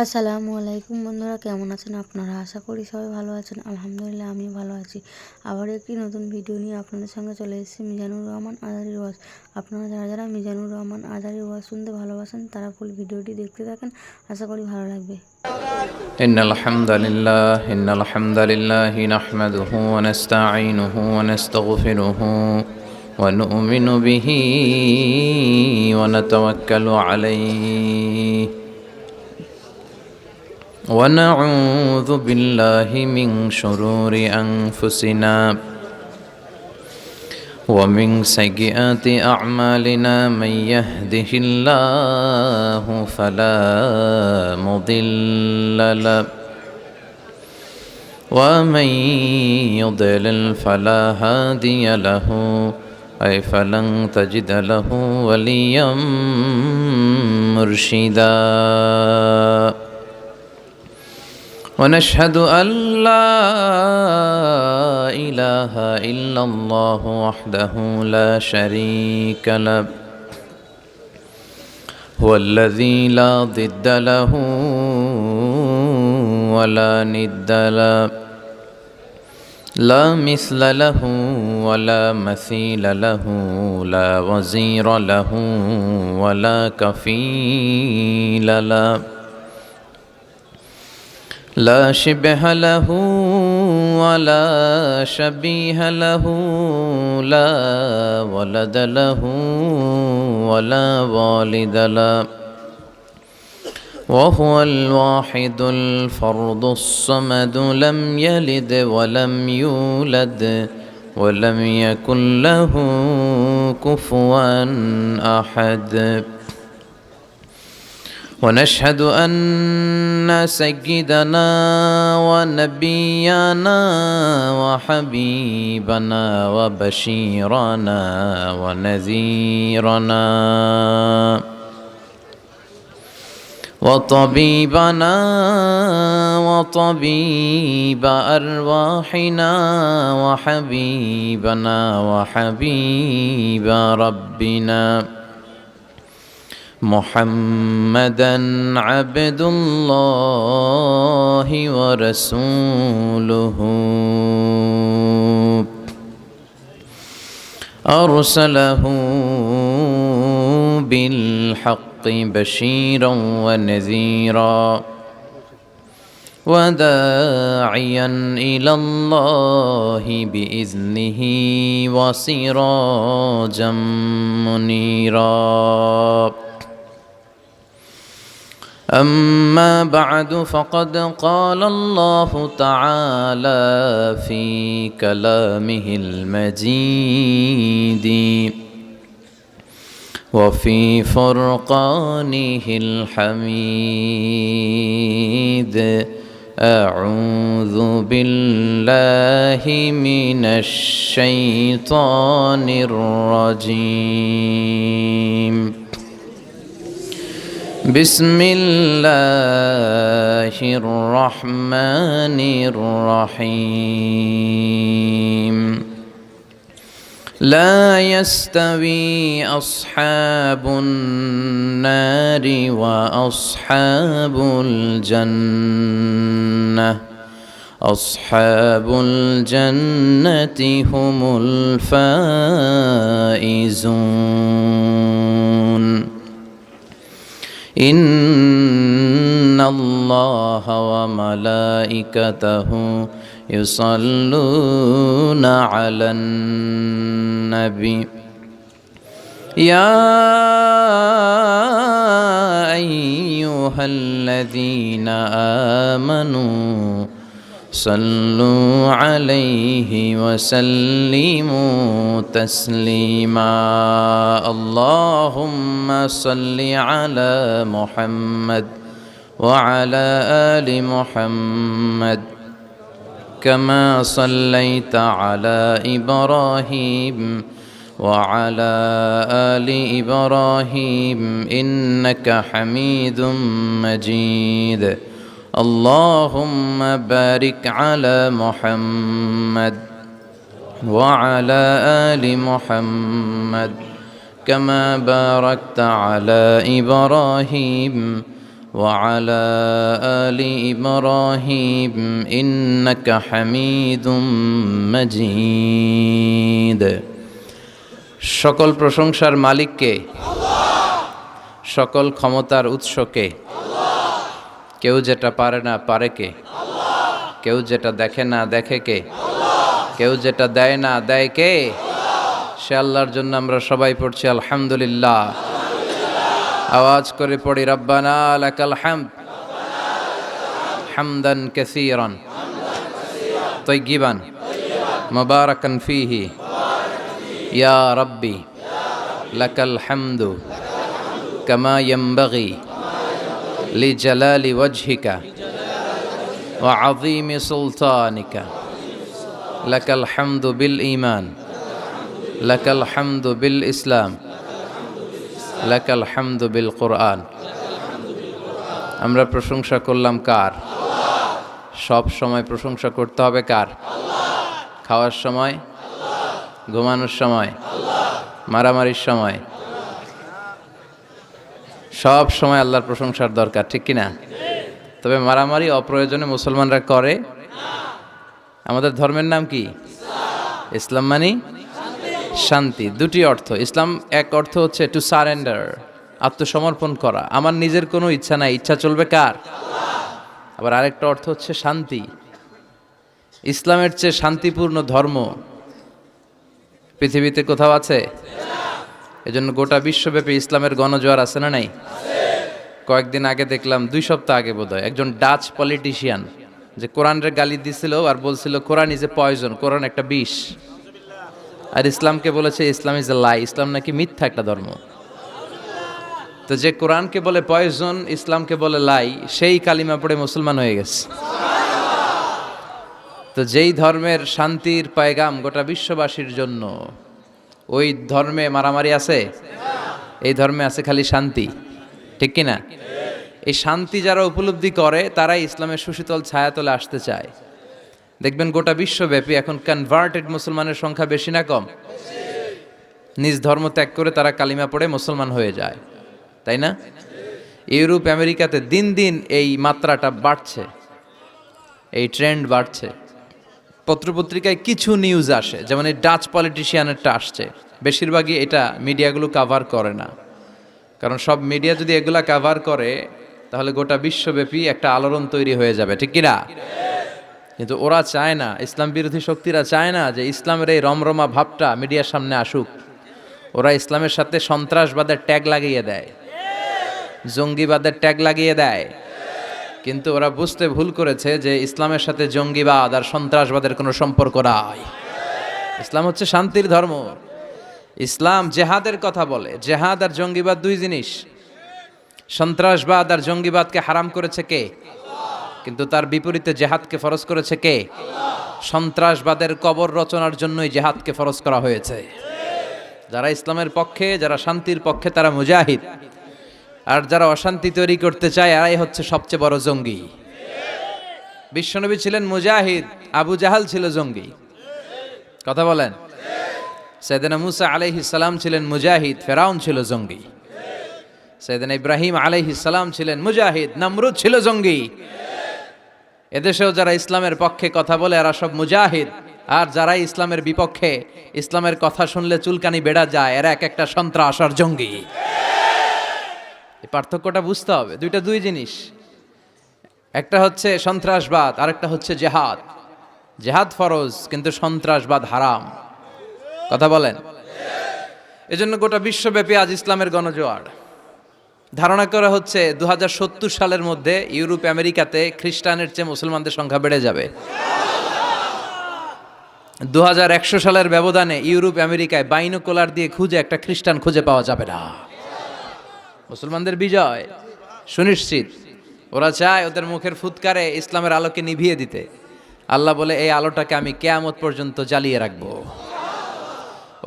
আসসালামু আলাইকুম বন্ধুরা, কেমন আছেন আপনারা? আশা করি সবাই ভালো আছেন। আলহামদুলিল্লাহ আমিও ভালো আছি। আবার একটি নতুন ভিডিও নিয়ে আপনাদের সঙ্গে চলে এসেছি মিজানুর রহমান আজারির ওয়াজ। আপনারা যারা যারা মিজানুর রহমান আজারির ওয়াজ শুনতে ভালোবাসেন তারা ফুল ভিডিওটি দেখতে থাকেন, আশা করি ভালো লাগবে। ইন্নাল হামদালিল্লাহি নাহমাদুহু ওয়া নাস্তাঈনুহু ওয়া নাস্তাগফিরুহু ওয়া নু'মিনু বিহি ওয়া নাতাওয়াক্কালু আলাইহি ওয়া নাউযু বিল্লাহি মিন শুরুরি আনফুসিনা ওয়া মিন সাইয়্যাতি আ'মালিনা মান ইয়াহদিহিল্লাহু ফালা মুদিল্লা লাহু ومن يضلل فلا هادي له أي فلن تجد له وليا مرشدا ونشهد أن لا إله إلا الله وحده لا شريك له هو الذي لا ضد له ولا ند له لا مثل له ولا مثيل له لا وزير له ولا كفيل له لا شبه له ولا شبيه له لا ولد له ولا والد له وهو الواحد الفرد الصمد لم يلد ولم يولد ولم يكن له كفوا أحد ونشهد أن سيدنا ونبينا وحبيبنا وبشيرنا ونذيرنا وطبيبنا وطبيب أرواحنا وحبيبنا وحبيب ربنا محمدا عبد الله ورسوله أرسله بالحق بشيرا ونذيرا وداعيا إلى الله بإذنه وسراجا منيرا أما بعد فقد قال الله تعالى في كلامه المجيد وفي فرقانه الحميد أعوذ بالله من الشيطان الرجيم بسم الله الرحمن الرحيم لا يستوي أصحاب النار وأصحاب الجنة أصحاب الجنة هم الفائزون إن الله وملائكته يصلون على النبي يا أيها الذين آمنوا صلوا عليه وسلموا تسليما اللهم صل على محمد وعلى آل محمد كما صليت على إبراهيم وعلى آل إبراهيم إنك حميد مجيد اللهم بارك على محمد وعلى آل محمد كما باركت على إبراهيم وعلى آل إبراهيم إنك حميد مجيد সকল প্রশংসার মালিককে সকল ক্ষমতার উৎসকে কেউ যেটা পারে না পারে কে কেউ যেটা দেখে না দেখে কে কেউ যেটা দেয় না দেয় কে সে আল্লাহর জন্য আমরা সবাই পড়ছি আলহামদুলিল্লাহ আওয়াজ করে পড়ি রব্বানা লাকাল হামদ হামদান কাসীরান তাইয়িবান মুবারাকান ফীহি ইয়া রাব্বি লাকাল হামদু কামা ইয়ানবাগি লিজালালি ওয়াজহিকা ওয়া আযীমি সুলতানিকা লাকাল হামদু বিল ঈমান লাকাল হামদু বিল ইসলাম লাকাল হামদু বিল কুরআন। আমরা প্রশংসা করলাম কার? সব সময় প্রশংসা করতে হবে কার? খাওয়ার সময়, ঘুমানোর সময়, মারামারির সময়, সব সময় আল্লাহর প্রশংসার দরকার, ঠিক কিনা? তবে মারামারি অপ্রয়োজনে মুসলমানরা করে। আমাদের ধর্মের নাম কি? ইসলাম মানে শান্তি। দুটি অর্থ। ইসলাম এক অর্থ হচ্ছে টু সারেন্ডার, আত্মসমর্পণ করা। আমার নিজের কোনো ইচ্ছা নাই, ইচ্ছা চলবে কার? আবার আরেকটা অর্থ হচ্ছে শান্তি। ইসলামের চেয়ে শান্তিপূর্ণ ধর্ম পৃথিবীতে কোথাও আছে? এজন্য গোটা বিশ্বব্যাপী ইসলামের গণজোয়ার আছে না নাই? কয়েকদিন আগে দেখলাম, 2 সপ্তাহ আগে বোধহয়, একজন ডাচ পলিটিশিয়ান যে কোরআনের গালি দিছিল আর বলছিল কোরআন ইজ এ পয়জন, কোরআন একটা বিষ। আর ইসলামকে বলেছে ইসলাম ইজ এ লাই, ইসলাম নাকি মিথ্যা একটা ধর্ম। তো যে কোরআনকে বলে পয়জন, ইসলামকে বলে লাই, সেই কালিমা পড়ে মুসলমান হয়ে গেছে। তো যেই ধর্মের শান্তির পয়গাম গোটা বিশ্ববাসীর জন্য, ওই ধর্মে মারামারি আছে? এই ধর্মে আছে খালি শান্তি, ঠিক কিনা? এই শান্তি যারা উপলব্ধি করে তারাই ইসলামের সুশীতল ছায়াতলে আসতে চায়। দেখবেন গোটা বিশ্বব্যাপী এখন কনভার্টেড মুসলমানের সংখ্যা বেশি না কম? নিজ ধর্ম ত্যাগ করে তারা কালিমা পড়ে মুসলমান হয়ে যায়, তাই না? ইউরোপ আমেরিকাতে দিন দিন এই মাত্রাটা বাড়ছে, এই ট্রেন্ড বাড়ছে। পত্রপত্রিকায় কিছু নিউজ আসে, যেমন এই ডাচ পলিটিশিয়ানেরটা আসছে, বেশিরভাগই এটা মিডিয়াগুলো কাভার করে না। কারণ সব মিডিয়া যদি এগুলা কাভার করে তাহলে গোটা বিশ্বব্যাপী একটা আলোড়ন তৈরি হয়ে যাবে, ঠিক কিনা? কিন্তু ওরা চায় না, ইসলাম বিরোধী শক্তিরা চায় না যে ইসলামের এই রমরমা ভাবটা মিডিয়ার সামনে আসুক। ওরা ইসলামের সাথে সন্ত্রাসবাদের ট্যাগ লাগিয়ে দেয়, জঙ্গিবাদের ট্যাগ লাগিয়ে দেয়। কিন্তু ওরা বুঝতে ভুল করেছে যে ইসলামের সাথে জঙ্গিবাদ আর সন্ত্রাসবাদের কোনো সম্পর্ক নাই। ইসলাম হচ্ছে শান্তির ধর্ম। ইসলাম জেহাদের কথা বলে। জেহাদ আর জঙ্গিবাদ দুই জিনিস। সন্ত্রাসবাদ আর জঙ্গিবাদকে হারাম করেছে কে? কিন্তু তার বিপরীতে জেহাদকে ফরজ করেছে কে? সন্ত্রাসবাদের কবর রচনার জন্যই জেহাদকে ফরজ করা হয়েছে। যারা ইসলামের পক্ষে, যারা শান্তির পক্ষে, তারা মুজাহিদ। আর যারা অশান্তি তৈরি করতে চায় এরাই হচ্ছে সবচেয়ে বড় জঙ্গি। বিশ্বনবী ছিলেন মুজাহিদ, আবু জাহাল ছিল জঙ্গি। কথা বলেন। সাইয়েদনা মুসা আলাইহিস সালাম ছিলেন মুজাহিদ, ফেরাউন ছিল জঙ্গি। সাইয়েদনা ইব্রাহিম আলাইহিস সালাম ছিলেন মুজাহিদ, নমরুদ ছিল জঙ্গি। এদেশেও যারা ইসলামের পক্ষে কথা বলে এরা সব মুজাহিদ, আর যারা ইসলামের বিপক্ষে, ইসলামের কথা শুনলে চুলকানি বেড়া যায়, এরা এক একটা সন্ত্রাস আর জঙ্গি। এই পার্থক্যটা বুঝতে হবে। দুইটা দুই জিনিস। একটা হচ্ছে সন্ত্রাসবাদ, আরেকটা হচ্ছে জেহাদ। জেহাদ ফরজ কিন্তু সন্ত্রাসবাদ হারাম। কথা বলেন। এজন্য গোটা বিশ্বব্যাপী আজ ইসলামের গণজোয়ার। ধারণা করা হচ্ছে 2070 সালের মধ্যে ইউরোপ আমেরিকাতে খ্রিস্টানের চেয়ে মুসলমানদের সংখ্যা বেড়ে যাবে। 2100 সালের ব্যবধানে ইউরোপ আমেরিকায় বাইনোকুলার দিয়ে খুঁজে একটা খ্রিস্টান খুঁজে পাওয়া যাবে না। মুসলমানদের বিজয় সুনিশ্চিত। ওরা চায় ওদের মুখের ফুৎকারে ইসলামের আলোকে নিভিয়ে দিতে। আল্লাহ বলে এই আলোটাকে আমি কিয়ামত পর্যন্ত জ্বালিয়ে রাখবো।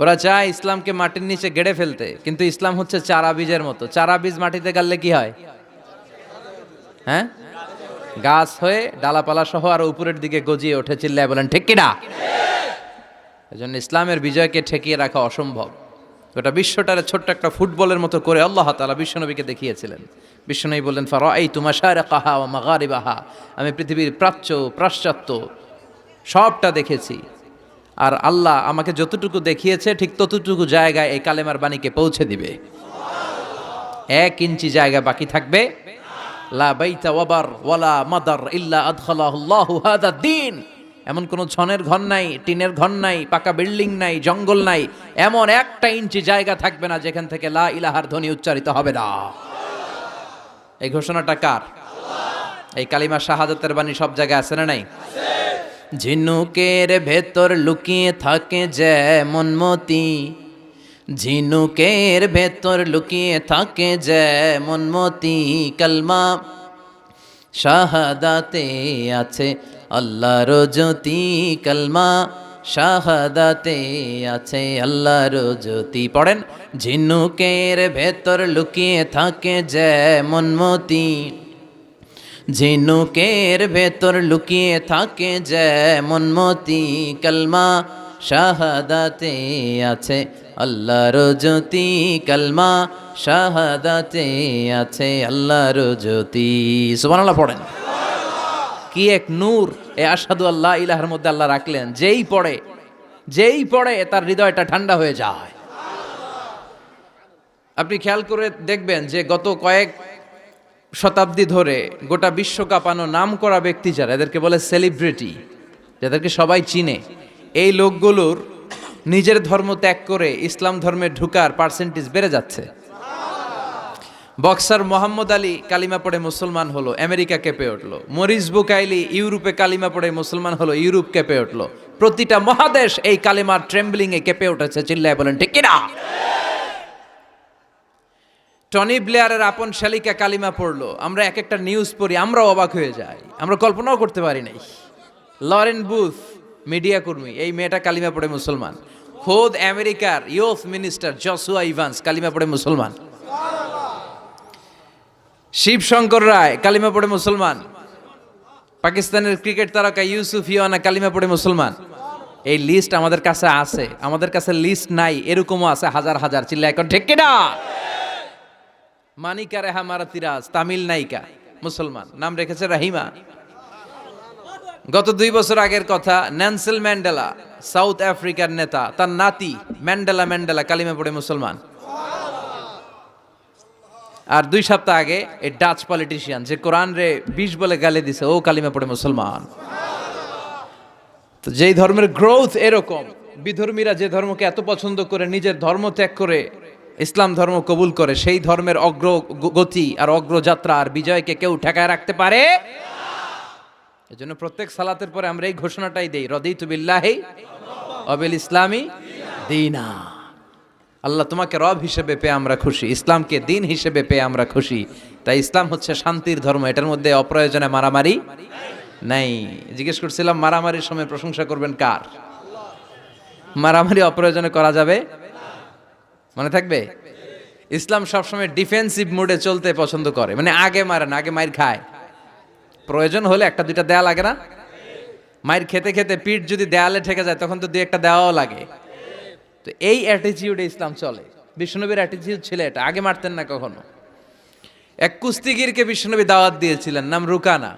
ওরা চায় ইসলামকে মাটির নিচে গেড়ে ফেলতে, কিন্তু ইসলাম হচ্ছে চারা বীজের মতো। চারা বীজ মাটিতে গাড়লে কি হয়? হ্যাঁ, গাছ হয়ে ডালাপালা সহ আরো উপরের দিকে গজিয়ে ওঠে। চিল্লায় বলেন ঠিক কিনা? এজন্য ইসলামের বিজয়কে ঠেকিয়ে রাখা অসম্ভব। গোটা বিশ্বটারে ছোট্ট একটা ফুটবলের মতো করে আল্লাহ তাআলা বিশ্বনবীকে দেখিয়েছিলেন। বিষ্ণু বললেন ফারাআইতু মাশারিকাহা ওয়া মাগারিবাহা, আমি পৃথিবীর প্রাচ্য পাশ্চাত্য সবটা দেখেছি, আর আল্লাহ আমাকে যতটুকু দেখিয়েছে ঠিক ততটুকু জায়গায় এই কালেমার বাণীকে পৌঁছে দিবে। 1 ইঞ্চি জায়গা বাকি থাকবে। লা বাইতা ওয়াবার ওয়ালা মাদার ইল্লা আদখালাহুল্লাহু হাদা দ্বীন, এমন কোন ছনের ঘর নাই, টিনের ঘর নাই, পাকা বিল্ডিং নাই, জঙ্গল নাই, এমন 1টা ইঞ্চি জায়গা থাকবে না যেখান থেকে লা ইলাহার ধ্বনি উচ্চারিত হবে না। এই ঘোষণাটা কার? এই কালিমা শাহাদাতের বাণী সব জায়গায় আছে না নাই? ঝিনুকের ভেতর লুকিয়ে থাকে যেমন মতি, ঝিনুকের ভেতর লুকিয়ে থাকে যেমন মতি, কালমা শাহাদাতে আছে আল্লাহর জ্যোতি, কালমা শাহাদাতে আছে আল্লাহর জ্যোতি। পড়েন, ঝিনুকের ভেতর লুকিয়ে থাকে যেমন মতি, ঝিনুকের ভেতর লুকিয়ে থাকে যেমন মতি, কালমা শাহাদাতে আছে আল্লাহর জ্যোতি, কালমা শাহাদাতে আছে আল্লাহর জ্যোতি। সুবহানাল্লাহ পড়েন। কি এক নূর এ আশহাদু আল্লাহ ইলাহার মধ্যে আল্লাহ রাখলেন, যেই পড়ে তার হৃদয়টা ঠান্ডা হয়ে যায়। আপনি খেয়াল করে দেখবেন যে গত কয়েক শতাব্দী ধরে গোটা বিশ্ব কাঁপানো নাম করা ব্যক্তি যারা, এদেরকে বলে সেলিব্রিটি, যাদেরকে সবাই চিনে, এই লোকগুলোর নিজের ধর্ম ত্যাগ করে ইসলাম ধর্মে ঢুকার পার্সেন্টেজ বেড়ে যাচ্ছে। বক্সার মোহাম্মদ আলী কালিমা পড়ে মুসলমান হলো, আমেরিকা কেঁপে উঠলো। মরিস বুকাইলি ইউরোপে কালিমা পড়ে মুসলমান হলো, ইউরোপ কেঁপে উঠলো। প্রতিটা মহাদেশ এই কালিমার ট্রেম্বলিং এ কেঁপে উঠেছে। চিল্লায় বলেন ঠিক কিনা? টনি ব্লেয়ারের আপন শালিকা কালিমা পড়লো, আমরা এক একটা নিউজ পড়ি, আমরাও অবাক হয়ে যাই, আমরা কল্পনাও করতে পারি নাই। লরেন বুথ মিডিয়া কর্মী, এই মেয়েটা কালিমা পড়ে মুসলমান। খোদ আমেরিকার ইউথ মিনিস্টার জসুয়া ইভান্স কালিমা পড়ে মুসলমান। শিবশঙ্কর রায় কালিমা পড়ে মুসলমান। পাকিস্তানের ক্রিকেট তারকা ইউসুফ ইওয়ানা কালিমা পড়ে মুসলমান। এই লিস্ট আমাদের কাছে আছে, আমাদের কাছে লিস্ট নাই এরকমও আছে হাজার হাজার। চিল্লায় এখন ঠিক কিনা? মানিকা রেহা মারাতিরাজ তামিল নায়িকা, মুসলমান, নাম রেখেছে রাহিমা। গত 2 বছর আগের কথা, নেলসন ম্যান্ডেলা সাউথ আফ্রিকার নেতা, তার নাতি ম্যান্ডেলা কালিমা পড়ে মুসলমান। আর 2 সপ্তাহ আগে এই ডাচ পলিটিশিয়ান যে কোরআন রে 20 বলে গালি দিছে, ও কালিমা পড়ে মুসলমান। তো যেই ধর্মের গ্রোথ এরকম, বিধর্মীরা যে ধর্মকে এত পছন্দ করে নিজের ধর্ম ত্যাগ করে ইসলাম ধর্ম কবুল করে, সেই ধর্মের অগ্রগতি আর অগ্রযাত্রা আর বিজয়কে কেউ ঠেকায় রাখতে পারে? এজন্য প্রত্যেক সালাতের পরে আমরা এই ঘোষণাটাই দেই, রাদিতু বিল্লাহি ওয়া বিল ইসলামি দীনা। আল্লাহ তোমাকে রব হিসেবে পেয়ে আমরা খুশি, ইসলামকে দিন হিসেবে পেয়ে আমরা খুশি। তাই ইসলাম হচ্ছে শান্তির ধর্ম, এটার মধ্যে অপ্রয়োজনে মারামারি নাই। জিজ্ঞেস করছিলাম মারামারির সময় প্রশংসা করবেন কার? মারামারি অপ্রয়োজনে করা যাবে, মনে থাকবে? ইসলাম সবসময় ডিফেন্সিভ মোডে চলতে পছন্দ করে, মানে আগে মারে না, আগে মাইর খায়। প্রয়োজন হলে 1-2টা দেয়া লাগে না? মাইর খেতে খেতে পিঠ যদি দেয়ালে ঠেকে যায় তখন তো 2-1টা দেওয়াও লাগে। তো এই অ্যাটিটিউডে ইসলাম চলে। বিষ্ণুনবীর অ্যাটিটিউড ছিল এটা, আগে মারতেন না কখনো। এক কুস্তিগিরকে বিষ্ণুনবী দাওয়াত দিয়েছিলেন, নাম রুকানা।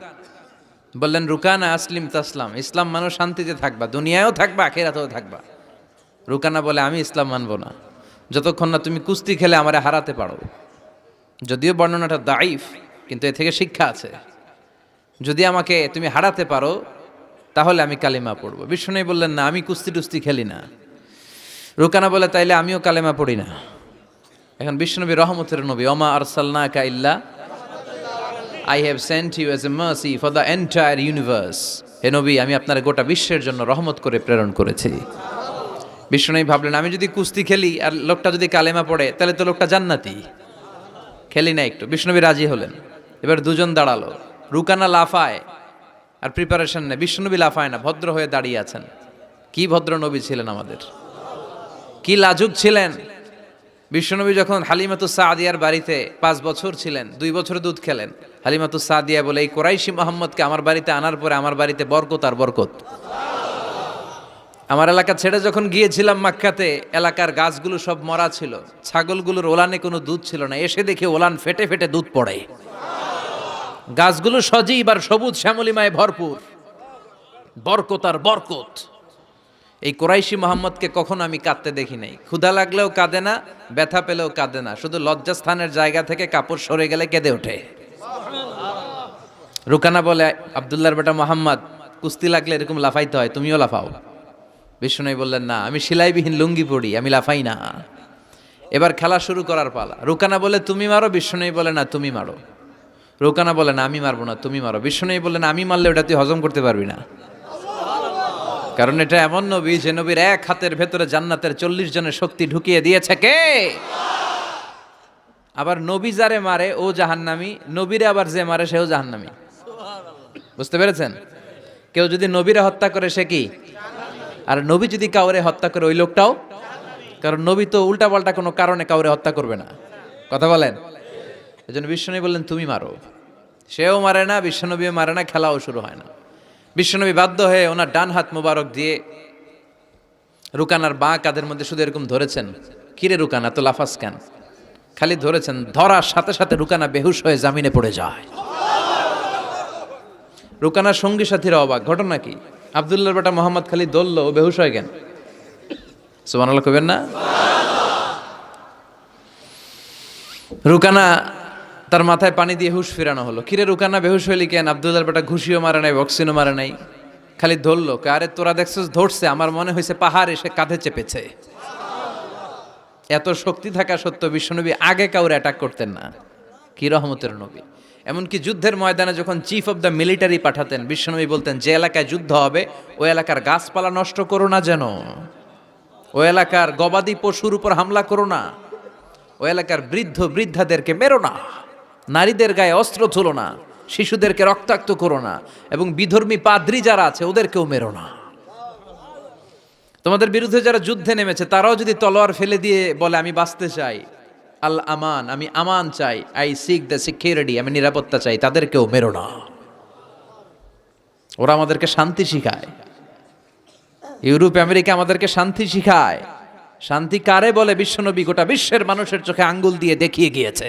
বললেন, রুকানা আসলিম তাসলাম, ইসলাম মানো শান্তিতে থাকবা, দুনিয়ায়ও থাকবা আখিরাতেও থাকবা। রুকানা বলে, আমি ইসলাম মানবো না যতক্ষণ না তুমি কুস্তি খেলে আমারে হারাতে পারো। যদিও বর্ণনাটা দাইফ, কিন্তু এ থেকে শিক্ষা আছে। যদি আমাকে তুমি হারাতে পারো তাহলে আমি কালিমা পড়বো। বিষ্ণুনবী বললেন, না আমি কুস্তি টুস্তি খেলি না। রুকানা বলে, তাইলে আমিও কালেমা পড়ি না। এখন বিশ্বনবী রহমতের নবী, ওমা আরসালনাকা ইল্লা I have sent you as a mercy for the entire universe. হে নবী, আমি আপনার গোটা বিশ্বের জন্য রহমত করে প্রেরণ করেছি। বিশ্বনবী ভাবলেন, আমি যদি কুস্তি খেলি আর লোকটা যদি কালেমা পড়ে তাহলে তো লোকটা জান্নাতি, খেলি না একটু। বিশ্বনবী রাজি হলেন। এবার দুজন দাঁড়ালো, রুকানা লাফায় আর প্রিপারেশন নেয়, বিশ্বনবী লাফায় না, ভদ্র হয়ে দাঁড়িয়ে আছেন। কি ভদ্র নবী ছিলেন আমাদের, কি লাজুক ছিলেন। বিশ্বনবী যখন হালিমাতুস সাদিয়ার বাড়িতে 5 বছর ছিলেন, 2 বছর দুধ খেলেন। হালিমাতুস সাদিয়া বলে, এই কোরাইশি মোহাম্মদকে আমার বাড়িতে আনার পরে আমার বাড়িতে বরকত আর বরকত। আমার এলাকা ছেড়ে যখন গিয়েছিলাম মক্কাতে, এলাকার গাছগুলো সব মরা ছিল, ছাগলগুলোর ওলানে কোনো দুধ ছিল না। এসে দেখে ওলান ফেটে ফেটে দুধ পড়ে। গাছগুলো সজীব আর সবুজ শ্যামলিমায় ভরপুর, বরকত আর বরকত। এই কোরাইশি মোহাম্মদকে কখনো আমি কাঁদতে দেখি নাই। ক্ষুধা লাগলেও কাঁদে না, ব্যথা পেলেও কাঁদে না, শুধু লজ্জাস্থানের জায়গা থেকে কাপড় সরে গেলে কেঁদে ওঠে। রুকানা বলে, আব্দুল্লাহর বেটা মোহাম্মদ, কুস্তি লাগলে এরকম লাফাইতে হয়, তুমিও লাফাও। বিষ্ণু বললেন, না, আমি সেলাইবিহীন লুঙ্গি পড়ি, আমি লাফাই না। এবার খেলা শুরু করার পালা। রুকানা বলে, তুমি মারো। বিষ্ণু বলে, না, তুমি মারো। রুকানা বলে, না, আমি মারবো না, তুমি মারো। বিষ্ণু বলে, না, আমি মারলে ওটা তুই হজম করতে পারবি না, কারণ এটা এমন নবী যে নবীর এক হাতের ভেতরে জান্নাতের 40 জনের শক্তি ঢুকিয়ে দিয়েছে কে? আবার নবী যারে মারে ও জাহান্নামী, নবীরে আবার যে মারে সেও জাহান্নামী। বুঝতে পেরেছেন? কেউ যদি নবীরে হত্যা করে সে কি? আর নবী যদি কাউরে হত্যা করে ওই লোকটাও, কারণ নবী তো উল্টাপাল্টা কোনো কারণে কাউরে হত্যা করবে না। কথা বলেন? এজন্য বিশ্বনবী বললেন, তুমি মারো। সেও মারে না, বিশ্বনবীও মারে না, খেলাও শুরু হয় না। বিশ্বনবী বাধ্য হয়ে ওনার ডান হাত মোবারক দিয়ে রুকানার বাঁ কাঁধের মধ্যে শুধু এরকম ধরেছেন। কিরে রুকানা, তো লাফাস কেন? খালি ধরেছেন, ধরার সাথে সাথে রুকানা বেহুশ হয়ে জামিনে পড়ে যায়। রুকানার সঙ্গী সাথীরা অবাক, ঘটনা কি? আব্দুল্লাহর বেটা মোহাম্মদ খালি দলল, ও বেহুশ হয়ে গেল। সুবহানাল্লাহ কইবেন না? রুকানা তার মাথায় পানি দিয়ে হুশ ফেরানো হলো। কিরে রুকানা, বেহুশ হইলি কেন? আব্দুল্লাহর বেটা ঘুষিও মারে নাই, বক্সিনও মারে নাই, খালি ধরলো। আরে তোরা দেখছিস ধরছে, আমার মনে হয়েছে পাহাড় এসে কাঁধে চেপেছে। এত শক্তি থাকা সত্ত্বেও বিশ্বনবী আগে কাউরে অ্যাটাক করতেন না। কি রহমতের নবী! এমনকি যুদ্ধের ময়দানে যখন চিফ অব দ্য মিলিটারি পাঠাতেন, বিশ্বনবী বলতেন, যে এলাকায় যুদ্ধ হবে ওই এলাকার গাছপালা নষ্ট করো না, যেন ওই এলাকার গবাদি পশুর উপর হামলা করো না, ওই এলাকার বৃদ্ধ বৃদ্ধাদেরকে মেরো না, নারীদের গায়ে অস্ত্র তুলো না, শিশুদেরকে রক্তাক্ত করো না, এবং বিধর্মী পাদ্রী যারা আছে ওদেরকেও মেরো না। তোমাদের বিরুদ্ধে যারা যুদ্ধে নেমেছে তারাও যদি তলোয়ার ফেলে দিয়ে বলে, আমি বাঁচতে চাই, আল আমান, আমি আমান চাই, আই সিক দ্য সিকিউরিটি, আমি নিরাপত্তা চাই, তাদেরকেও মেরো না। ওরা আমাদেরকে শান্তি শিখায়। ইউরোপ আমেরিকা আমাদেরকে শান্তি শিখায়। শান্তি কারে বলে বিশ্বনবী গোটা বিশ্বের মানুষের চোখে আঙ্গুল দিয়ে দেখিয়ে গিয়েছে।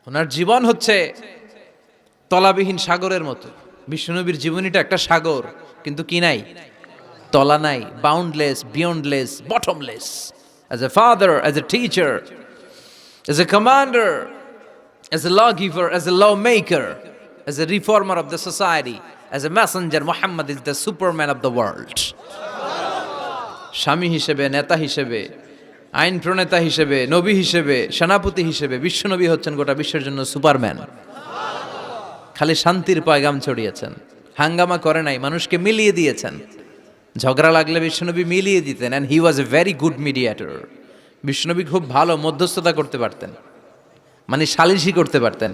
ওনার জীবন হচ্ছে তলাবিহীন সাগরের মতো। বিশ্বনবীর জীবনীটা একটা সাগর, কিন্তু কি নাই? তলা নাই, boundless, beyondless, bottomless. As a father, as a teacher, as a commander, as a lawgiver, as a lawmaker, as a reformer of the society, as a messenger, Muhammad is the superman of the world. স্বামী হিসেবে, নেতা হিসেবে, আইন প্রণেতা হিসেবে, নবী হিসেবে, সেনাপতি হিসেবে বিশ্বনবী হচ্ছেন গোটা বিশ্বের জন্য সুপারম্যান। খালি শান্তির পয়গাম ছড়িয়েছেন, হাঙ্গামা করে নাই, মানুষকে মিলিয়ে দিয়েছেন। ঝগড়া লাগলে বিশ্বনবী মিলিয়ে দিতেন, and he was a very good mediator. বিশ্বনবী খুব ভালো মধ্যস্থতা করতে পারতেন, মানে সালিশি করতে পারতেন।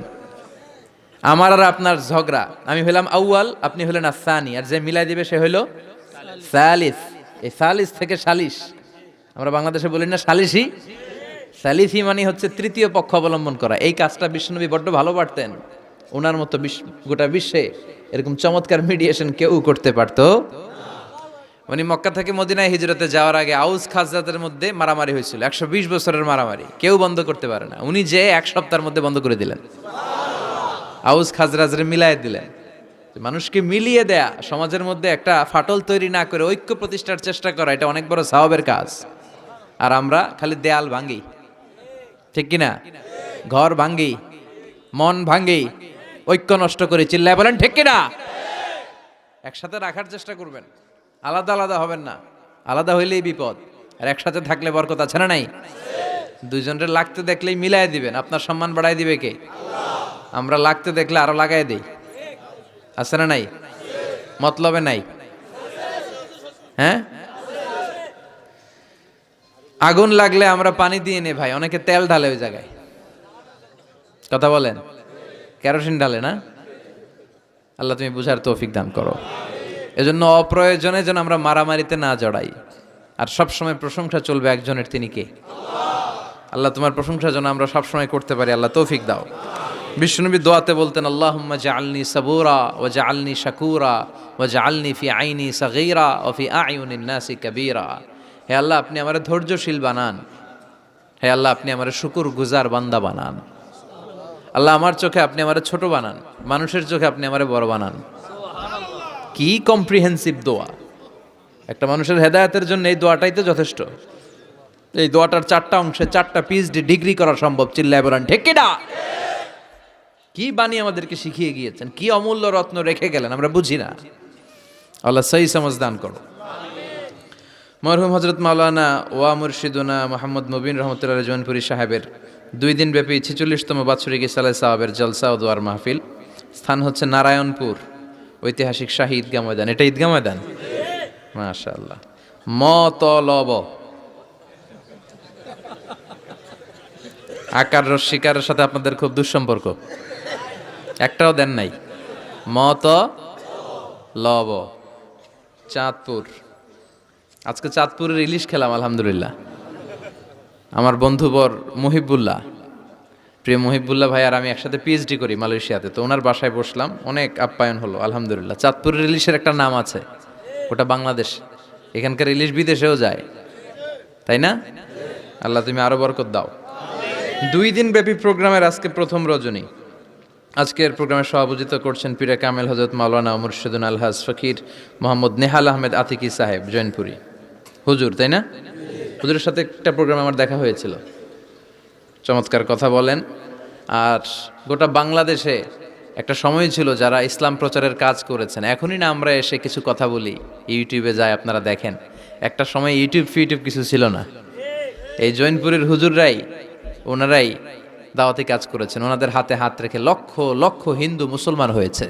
আমার আর আপনার ঝগড়া, আমি হলাম আউয়াল, আপনি হলেন আসানি, আর যে মিলাই দিবে সে হইল সালিস। এই সালিস থেকে সালিশ, আমরা বাংলাদেশে বলি না সালিসি? সালিসি মানে হচ্ছে তৃতীয় পক্ষ অবলম্বন করা। এই কাজটা বিশ্বনবী বড্ড ভালো পারতেন। ওনার মতো গোটা বিশ্বে এরকম চমৎকার মিডিয়েশন কেউ করতে পারতো। উনি মক্কা থেকে মদিনায় হিজরতে যাওয়ার আগে আউস খাজরাতের মধ্যে মারামারি হয়েছিল, 120 বছরের মারামারি, কেউ বন্ধ করতে পারে না। উনি যে এক সপ্তাহের মধ্যে বন্ধ করে দিলেন, আউস খাজরাজরে মিলাইয়ে দিলেন। মানুষকে মিলিয়ে দেয়া, সমাজের মধ্যে একটা ফাটল তৈরি না করে ঐক্য প্রতিষ্ঠার চেষ্টা করা, এটা অনেক বড় সওয়াবের কাজ। আর আমরা খালি দেয়াল ভাঙ্গি, ঠিক কিনা? ঘর ভাঙ্গি, মন ভাঙ্গি, ঐক্য নষ্ট করে, চিল্লায় বলেন ঠিক কিনা? একসাথে রাখার চেষ্টা করবেন, আলাদা আলাদা হবেন না। আলাদা হইলেই বিপদ, আর একসাথে থাকলে বরকত আছে না নাই? দুইজনের লাগতে দেখলেই মিলাই দিবেন, আপনার সম্মান বাড়াই দিবে কে? আমরা লাগতে দেখলে আরো লাগাই দেই, আছে না নাই? মতলবে নাই, হ্যাঁ? আগুন লাগলে আমরা পানি দিয়ে নে ভাই, অনেকে তেল ঢালে ওই জায়গায়, কথা বলেন, কেরোসিন ঢালে না। আল্লাহ তুমি বুঝার তৌফিক দান করো। এজন্য অপ্রয়োজনে যেন আমরা মারামারিতে না জড়াই। আর সবসময় প্রশংসা চলবে একজনের, তিনি কে? আল্লাহ তোমার প্রশংসা যেন আমরা সবসময় করতে পারি, আল্লাহ তৌফিক দাও। বিশ্বনবী দোয়াতে বলতেন, আল্লাহুম্মা জাআলনি সাবুরা ওয়া জাআলনি শাকুরা ওয়া জাআলনি ফি আইনি সাগীরা ওয়া ফি আ'য়ুনিন নাসি কাবীরা। হে আল্লাহ, আপনি আমারে ধৈর্যশীল বানান। হে আল্লাহ, আপনি আমারে শুকরগুজার বান্দা বানান। আল্লাহ, আমার চোখে আপনি আমারে ছোট বানান, মানুষের চোখে আপনি আমারে বড় বানান। কি কম্প্রিহেন্সিভ দোয়া! একটা মানুষের হেদায়েতের জন্য এই দোয়াটাই তো যথেষ্ট। এই দোয়াটার 4টা অংশে 4টা পিএইচডি ডিগ্রি করা সম্ভব। চিল্লায় বলেন ঠিক কিনা? কি বাণী আমাদেরকে শিখিয়ে গিয়েছেন, কি অমূল্য রত্ন রেখে গেলেন, আমরা বুঝি না। আল্লাহ সহি সমঝ দান করো। মরহুম হযরত মাওলানা ওয়া মুর্শিদুনা মুহাম্মদ মুবিন রহমতুল্লাহ জৌনপুরী সাহেবের 2 দিন ব্যাপী 46তম বাৎসরিক ইসালে সাওয়াবের জলসা ও দোয়ার মাহফিল। স্থান হচ্ছে নারায়ণপুর ঐতিহাসিক শাহী ঈদগাহ ময়দান। এটা ঈদগাহ ময়দান, মাশাআল্লাহ। মতলব আকার রস্বীকারের সাথে আপনাদের খুব দুঃসম্পর্ক, একটাও দেন নাই। মতলব চাঁদপুর। আজকে চাঁদপুরের ইলিশ খেলাম আলহামদুলিল্লাহ। আমার বন্ধুবর মুহিবুল্লাহ, প্রিয় মুহিবুল্লাহ ভাই আর আমি একসাথে পিএইচডি করি মালয়েশিয়াতে। তো ওনার বাসায় বসলাম, অনেক আপ্যায়ন হলো আলহামদুলিল্লাহ। চাঁদপুরের ইলিশের একটা নাম আছে, ওটা বাংলাদেশ। এখানকার ইলিশ বিদেশেও যায়, তাই না? আল্লাহ তুমি আরো বরকত দাও। 2 দিন ব্যাপী প্রোগ্রামের আজকে প্রথম রজনী। আজকের প্রোগ্রামে সভাপতিত্ব করছেন পীরে কামেল হযরত মাওলানা মুর্শিদুন আলহাজ ফকির মোহাম্মদ নেহাল আহমেদ আতিকি সাহেব জৈনপুরী হুজুর, তাই না? হুজুরের সাথে একটা প্রোগ্রাম আমার দেখা হয়েছিল, চমৎকার কথা বলেন। আর গোটা বাংলাদেশে একটা সময় ছিল যারা ইসলাম প্রচারের কাজ করেছেন। এখনই না আমরা এসে কিছু কথা বলি, ইউটিউবে যায় আপনারা দেখেন। একটা সময় ইউটিউব কিছু ছিল না। এই জৈনপুরের হুজুররাই, ওনারাই দাওয়াতি কাজ করেছেন। ওনাদের হাতে হাত রেখে লক্ষ লক্ষ হিন্দু মুসলমান হয়েছে।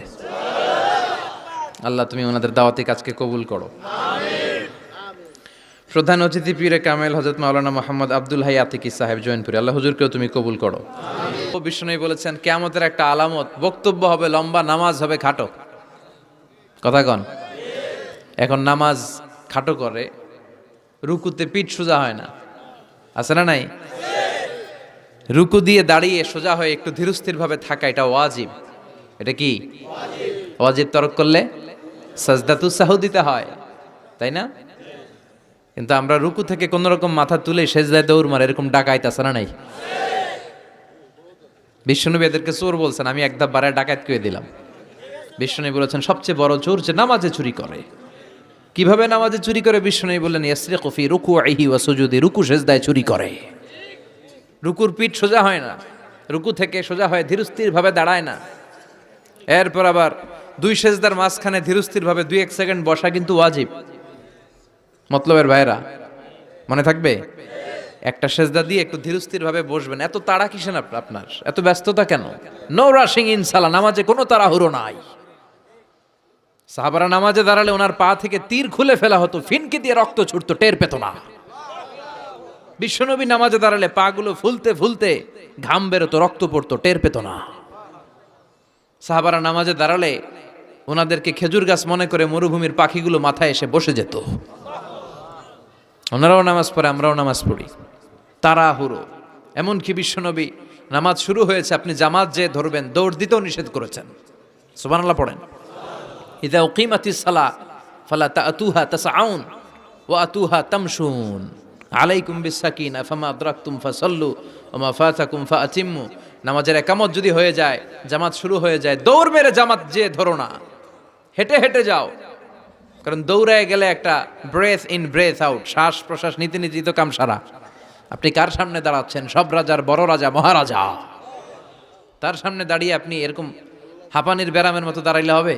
আল্লাহ তুমি ওনাদের দাওয়াতি কাজকে কবুল করো। প্রধান অতিথি পীরে কামেল হযরত মাওলানা মোহাম্মদ আব্দুল হাই আতিকি সাহেব জৈনপুরী, আল্লাহ হুজুরকেও তুমি কবুল করো। বিষ্ণু বলেছেন কিয়ামতের একটা আলামত, বক্তব্য হবে লম্বা, নামাজ হবে খাটো। কথা কন। এখন নামাজ খাটো করে, রুকুতে পিঠ সোজা হয় না, আছে না নাই? রুকু দিয়ে দাঁড়িয়ে সোজা হয়ে একটু ধীরস্থির ভাবে থাকা, এটা ওয়াজিব। এটা কি ওয়াজিব? তরক করলে সাজদাতু সাহু দিতে হয়, তাই না? কিন্তু আমরা রুকু থেকে কোন রকম মাথা তুলে সেজদায় দৌড় মারে, এরকম ডাকাইত আছে না নাই? বিষ্ণুনবী এদেরকে চোর বলছেন, আমি একদম বারে ডাকাত করে দিলাম। বিষ্ণুনবী বলেছেন সবচেয়ে বড় চোর যে নামাজে চুরি করে। কিভাবে নামাজে চুরি করে? বিষ্ণুনবী বললেন ইয়াসরিকু ফি রুকুইহি ওয়া সুজুদি, রুকু সেজদায় চুরি করে। রুকুর পিঠ সোজা হয় না, রুকু থেকে সোজা হয় ধীরস্থির ভাবে দাঁড়ায় না। এরপর আবার 2 সেজদার মাঝখানে ধীরস্থির ভাবে 2-1 সেকেন্ড বসা কিন্তু ওয়াজিব। মতলবের ভাইরা মনে থাকবে, একটা সেজদা দিয়ে একটু ধীরস্থির ভাবে বসবেন। এত তাড়া কিসেন আপনার? এত ব্যস্ততা কেন? নো রাশিং ইন সালাহ, নামাজে কোনো তাড়াহুড়ো নাই। সাহাবারা নামাজে দাঁড়ালে ওনার পা থেকে তীর খুলে ফেলা হতো, ফিনকি দিয়ে রক্ত ছুটতো, টের পেত না। বিশ্বনবী নামাজে দাঁড়ালে পাগুলো ফুলতে ফুলতে ঘাম বেরোতো, রক্ত পড়তো, টের পেত না। সাহাবারা নামাজে দাঁড়ালে ওনাদেরকে খেজুর গাছ মনে করে মরুভূমির পাখিগুলো মাথায় এসে বসে যেত। ওনারাও নামাজ পড়ে, আমরাও নামাজ পড়ি, তাড়াহুড়ো। এমনকি বিশ্বনবী নামাজ শুরু হয়েছে, আপনি জামাত যে ধরবেন, দৌড় দিতেও নিষেধ করেছেন। সুবহানাল্লাহ পড়েন। ইযা উকিমাতিস সালাহ ফালা তাতুহা তাসআউন ওয়া আতুহা তামশুন আলাইকুম বিসাকিনা ফামা আদরাকতুম ফাসাল্লু ওয়া মা ফাতাকুম ফাআতিম্মু। নামাজের একামত যদি হয়ে যায়, জামাত শুরু হয়ে যায়, দৌড় মেরে জামাত যে ধরো না, হেঁটে হেঁটে যাও। কারণ দৌড়ায় গেলে একটা ব্রেথ ইন ব্রেথ আউট, শ্বাস প্রশ্বাস নিতে নিতেই তো কাম সারা। আপনি কার সামনে দাঁড়াচ্ছেন? সব রাজার বড় রাজা, মহারাজা। তার সামনে দাঁড়িয়ে আপনি এরকম হাঁপানির ব্যারামের মতো দাঁড়াইলে হবে?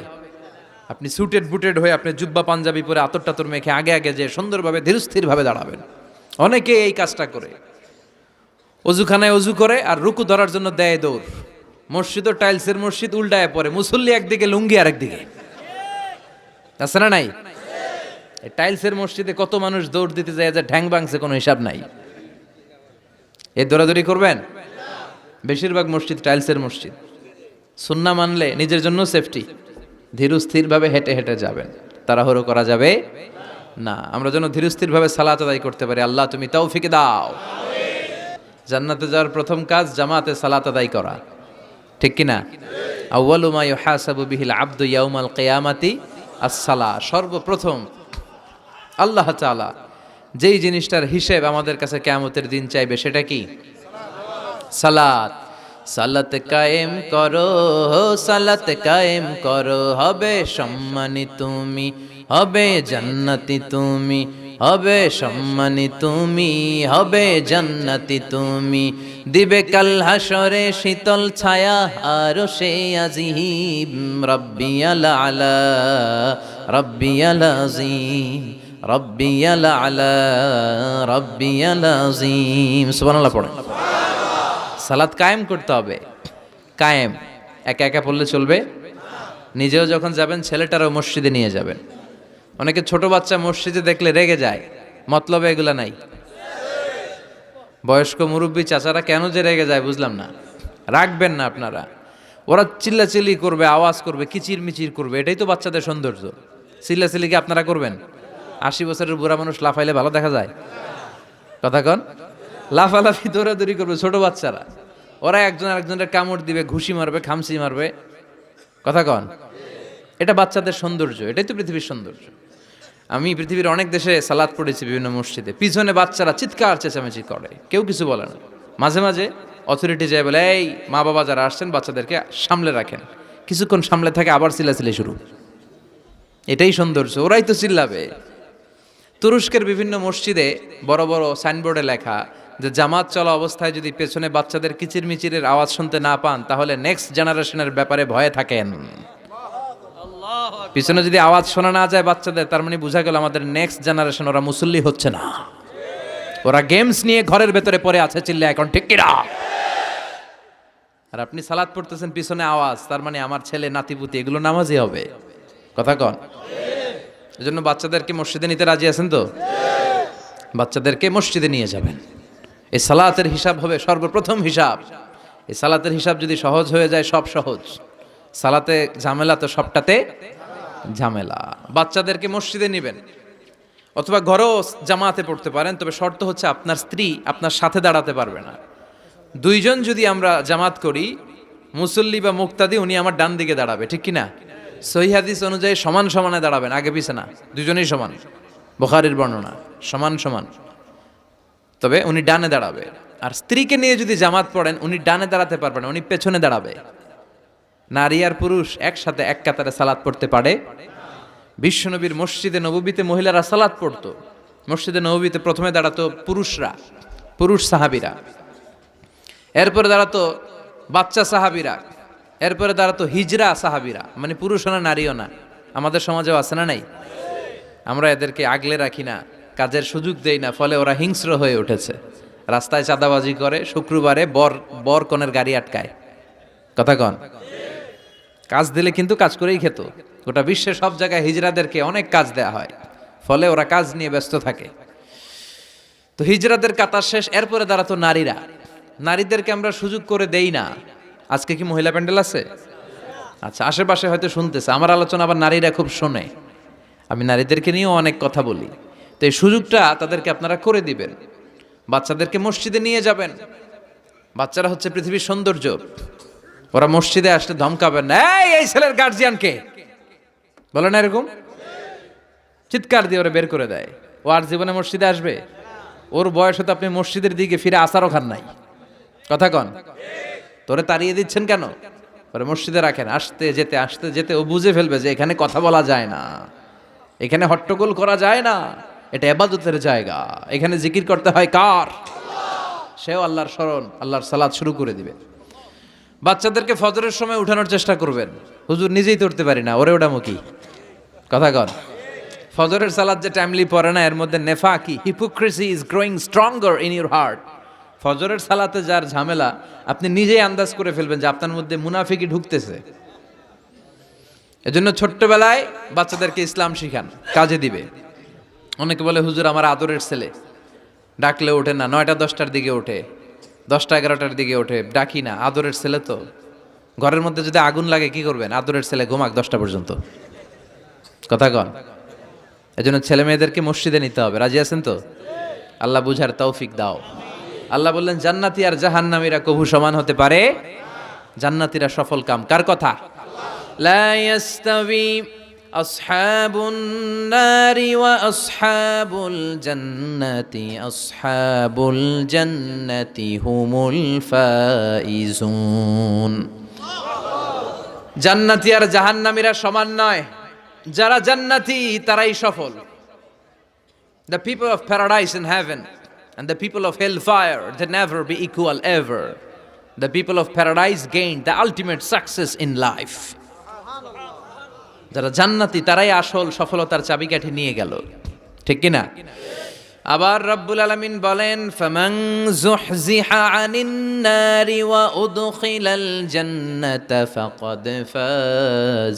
আপনি সুটেড বুটেড হয়ে, আপনি জুব্বা পাঞ্জাবি পরে আতর টাতর মেখে আগে আগে যে সুন্দরভাবে ধীরস্থিরভাবে দাঁড়াবেন। অনেকে এই কাজটা করে, অজুখানায় অজু করে আর রুকু ধরার জন্য দেয় দৌড়। মসজিদ ও টাইলসের মসজিদ, উল্টায় পড়ে, মুসল্লি একদিকে, লুঙ্গি আরেকদিকে, আছে না নাই? এই টাইলসের মসজিদে কত মানুষ দৌড় দিতে যায় যে ঠ্যাং ভাঙছে, কোনো হিসাব নাই। এই দৌড়াদৌড়ি করবেন? বেশিরভাগ মসজিদ টাইলসের মসজিদ। সুন্নাহ মানলে নিজের জন্য সেফটি, ধীরস্থিরভাবে হেঁটে হেঁটে যাবেন, তাড়াহুড়ো করা যাবে না। আমরা যেন ধীরস্থিরভাবে সালাত আদায় করতে পারি। আল্লাহ তুমি তৌফিক দাও। জান্নাতে যাওয়ার প্রথম কাজ জামাতে সালাত আদায় করা। ঠিক কিনা? আউয়ালু মা ইউহাসাবু বিহিল আবদু ইয়াউমাল কিয়ামাতি as-সালাহ। সর্বপ্রথম আল্লাহ তাআলা যেই জিনিসটার হিসেব আমাদের কাছে কিয়ামতের দিন চাইবে সেটা কি? সালাত। সালাত কায়েম করো, সালাত কায়েম করো, হবে সম্মানী তুমি, হবে জান্নাতি তুমি, হবে সম্মানী তুমি, হবে জান্নাতি তুমি, দিবে কাল হাসরে শীতল ছায়া আরশে আজিম, রাব্বিয়াল আলা রাব্বিয়াল আযীম, রাব্বিয়াল আলা রাব্বিয়াল আযীম। সুবহানাল্লাহ পড়েন। সালাত কায়েম করতে হবে। কায়েম একা একা পড়লে চলবে? নিজেও যখন যাবেন ছেলেটারও মসজিদে নিয়ে যাবেন। অনেকে ছোট বাচ্চা মসজিদে দেখলে রেগে যায়, মতলবে এগুলা নাই। বয়স্ক মুরব্বী চাচারা কেন যে রেগে যায় বুঝলাম না। রাখবেন না আপনারা। ওরা চিল্লাচিল্লি করবে, আওয়াজ করবে, কিচির মিচির করবে, এটাই তো বাচ্চাদের সৌন্দর্য। চিল্লাচিল্লি কি আপনারা করবেন? 80 বছরের বুড়া মানুষ লাফাইলে ভালো দেখা যায়? কথা কন। লাফালাফি দৌড়াদৌড়ি করবে ছোট বাচ্চারা, ওরা একজন আরেকজনের কামড় দিবে, ঘুষি মারবে, খামচি মারবে। কথা কন। এটা বাচ্চাদের সৌন্দর্য, এটাই তো পৃথিবীর সৌন্দর্য। আমি পৃথিবীর অনেক দেশে সালাত পড়েছি বিভিন্ন মসজিদে, পিছনে বাচ্চারা চিৎকার চেঁচামেচি করে, কেউ কিছু বলে না। মাঝে মাঝে অথরিটি যায় বলে, এই মা বাবা যারা আসছেন বাচ্চাদেরকে সামলে রাখেন। কিছুক্ষণ সামলে থাকে, আবার চিল্লাচিল্লি শুরু। এটাই সৌন্দর্য, ওরাই তো চিল্লাবে। তুরস্কের বিভিন্ন মসজিদে বড় বড় সাইনবোর্ডে লেখা যে জামাত চলা অবস্থায় যদি পেছনে বাচ্চাদের কিচিরমিচিরের আওয়াজ শুনতে না পান তাহলে নেক্সট জেনারেশনের ব্যাপারে ভয়ে থাকেন। পিছনে যদি আওয়াজ শোনা না যায় বাচ্চাদের, তার মানে বোঝা গেল আমাদের নেক্সট জেনারেশন ওরা মুসল্লি হচ্ছে না, ওরা গেমস নিয়ে ঘরের ভেতরে পড়ে আছে, চিল্লা এখন ঠিক কিনা? আর আপনি সালাত পড়তেছেন, পিছনে আওয়াজ, তার মানে আমার ছেলে নাতিপুতি এগুলো নামাজি হবে। কথা কন। এজন্য বাচ্চাদেরকে মসজিদে নিতে রাজি আছেন তো? বাচ্চাদেরকে মসজিদে নিয়ে যাবেন। এই সালাতের হিসাব হবে সর্বপ্রথম হিসাব। এই সালাতের হিসাব যদি সহজ হয়ে যায়, সব সহজ। সালাতে ঝামেলা তো সবটাতে ঝামেলা। বাচ্চাদেরকে মসজিদে নেবেন অথবা ঘরেও জামাতে পড়তে পারেন, তবে শর্ত হচ্ছে আপনার স্ত্রী আপনার সাথে দাঁড়াতে পারবে না। দুইজন যদি আমরা জামাত করি, মুসল্লি বা মুক্তাদি, উনি আমার ডান দিকে দাঁড়াবে, ঠিক কিনা? সহিহ হাদিস অনুযায়ী সমান সমানে দাঁড়াবেন, আগে পিছে না, দুজনেই সমান। বুখারীর বর্ণনা, সমান সমান। তবে উনি ডানে দাঁড়াবে। আর স্ত্রীকে নিয়ে যদি জামাত পড়েন, উনি ডানে দাঁড়াতে পারবেন না, উনি পেছনে দাঁড়াবে। নারী আর পুরুষ একসাথে এক কাতারে সালাত পড়তে পারে? বিশ্বনবীর মসজিদে নববীতে মহিলারা সালাত পড়তো। মসজিদে নববীতে প্রথমে দাঁড়াতো পুরুষরা, পুরুষ সাহাবীরা, এরপরে দাঁড়াতো বাচ্চা সাহাবীরা, এরপরে দাঁড়াতো হিজরা সাহাবীরা, মানে পুরুষও না নারীও না। আমাদের সমাজেও আছে না নাই? আমরা এদেরকে আগলে রাখি না, কাজের সুযোগ দেই না, ফলে ওরা হিংস্র হয়ে উঠেছে। রাস্তায় চাঁদাবাজি করে, শুক্রবারে বর কনের গাড়ি আটকায়। কথা কন। কাজ দিলে কিন্তু কাজ করেই খেত। গোটা বিশ্বের সব জায়গায় হিজরাদেরকে অনেক কাজ দেয়া হয়, ফলে ওরা কাজ নিয়ে ব্যস্ত থাকে। তো হিজরাদের কাতার শেষ, এরপরে দাঁড়াতো নারীরা। নারীদেরকে আমরা সুযোগ করে দেই না। আজকে কি মহিলা প্যান্ডেল আছে? আচ্ছা, আশেপাশে হয়তো শুনতেছে আমার আলোচনা, আবার নারীরা খুব শোনে। আমি নারীদেরকে নিয়েও অনেক কথা বলি। তো এই সুযোগটা তাদেরকে আপনারা করে দিবেন। বাচ্চাদেরকে মসজিদে নিয়ে যাবেন। বাচ্চারা হচ্ছে পৃথিবীর সৌন্দর্য। ওরা মসজিদে আসলে ধমকাবেন না, এই ছেলের গার্জিয়ান কে, বলে না এরকম? চিৎকার দিয়ে ওরা বের করে দেয়। ও আর জীবনে মসজিদে আসবে? ওর বয়স হতে আপনি মসজিদের দিকে ফিরে আসারও খান নাই। কথা কন। তোরে তাড়িয়ে দিচ্ছেন কেন? ওরা মসজিদে রাখেন। আসতে যেতে ও বুঝে ফেলবে যে এখানে কথা বলা যায় না, এখানে হট্টগোল করা যায় না, এটা ইবাদতের জায়গা, এখানে জিকির করতে হয় কার? সেও আল্লাহর স্মরণ, আল্লাহর সালাত শুরু করে দিবে। বাচ্চাদেরকে ফজরের সময় উঠানোর চেষ্টা করবেন। হুজুর নিজেই করতে পারি না, ওরে ওটা মুখী। কথা কন। ফজরের সালাত যে টাইমলি পড়ে না, এর মধ্যে নেফাকি, hypocrisy is growing stronger in your heart. ফজরের সালাতে যার ঝামেলা, আপনি নিজেই আন্দাজ করে ফেলবেন যে আপনার মধ্যে মুনাফিকি ঢুকতেছে। এজন্য ছোট্টবেলায় বাচ্চাদেরকে ইসলাম শিখান, কাজে দিবে। অনেকে বলে হুজুর আমার আদরের ছেলে, ডাকলে ওঠে না, 9টা-10টার দিকে ওঠে, 10টা-11টার দিকে ওঠে, ডাকি না। আদরের ছেলে তো। ঘরের মধ্যে যদি আগুন লাগে কি করবেন? আদরের ছেলে ঘুমাক 10টা পর্যন্ত। কথা কন। এজন্য ছেলে মেয়েদেরকে মসজিদে নিতে হবে। রাজি আছেন তো? আল্লাহ বুঝার তৌফিক দাও। আল্লাহ বললেন জান্নাতি আর জাহান্নামীরা কভু সমান হতে পারে জান্নাতীরা সফল কাম। কার কথা? লা ইয়াস্তাবি আসহাবুন নারি ওয়া আসহাবুল জান্নাতি হুমুল ফাইজুন। জান্নাতি আর জাহান্নামীরা সমান নয়, যারা জান্নাতি তারাই সফল। The people of paradise in heaven and the people of hellfire, they never be equal ever. The people of paradise gained the ultimate success in life. যারা জান্নাতি তারাই আসল সফলতার চাবিকাঠি নিয়ে গেল, ঠিক কি না? আবার রব্বুল আলামিন বলেন, ফামান যুহজিহা আনিন নারি ওয়া উদখিলাল জান্নাতা ফাকাদ ফাজ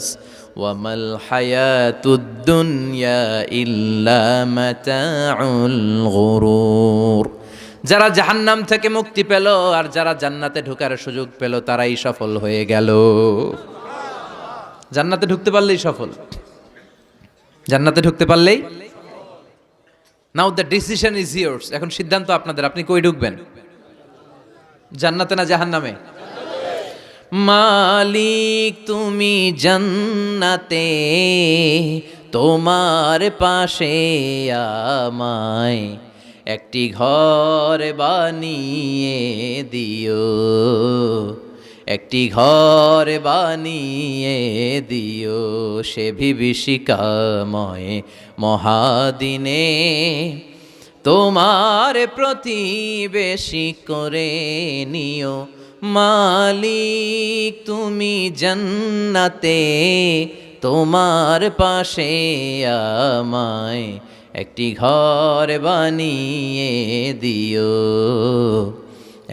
ওয়া মাল হায়াতুদ দুনিয়া ইল্লা মাতাউল গুরুর। যারা জাহান্নাম থেকে মুক্তি পেল আর যারা জান্নাতে ঢোকার সুযোগ পেল তারাই সফল হয়ে গেল। জান্নাতে ঢুকতে পারলেই সফল, জান্নাতে ঢুকতে পারলেই। নাও দ্য ডিসিশন ইজ ইয়ার্স। এখন সিদ্ধান্ত আপনাদের, আপনি কই ঢুকবেন, জান্নাতে না জাহান্নামে? মালিক তুমি জান্নাতে, তোমার পাশে আমায় একটি ঘর বানিয়ে দিও, একটি ঘর বানিয়ে দিও সে বিভীষিকাময় মহাদিনে, তোমার প্রতিবেশী করে নিও। মালিক তুমি জান্নাতে, তোমার পাশে আমায় একটি ঘর বানিয়ে দিও,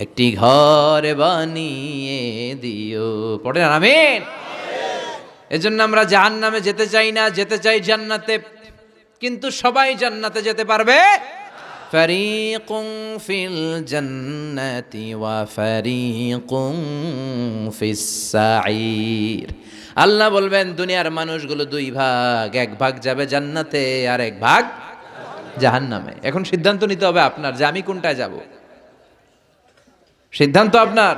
একটি ঘর বানিয়ে দিও। পড়ে না আমিন? এজন্য আমরা জাহান্নামে যেতে চাই না, যেতে চাই জান্নাতে। কিন্তু সবাই জান্নাতে যেতে পারবে? ফারিকুম ফিল জান্নাতি ওয়া ফারিকুম ফিস সাঈর। আল্লাহ বলবেন দুনিয়ার মানুষগুলো দুই ভাগ, এক ভাগ যাবে জান্নাতে আর এক ভাগ জাহান্নামে। এখন সিদ্ধান্ত নিতে হবে আপনার যে আমি কোনটায় যাব। সিদ্ধান্ত আপনার।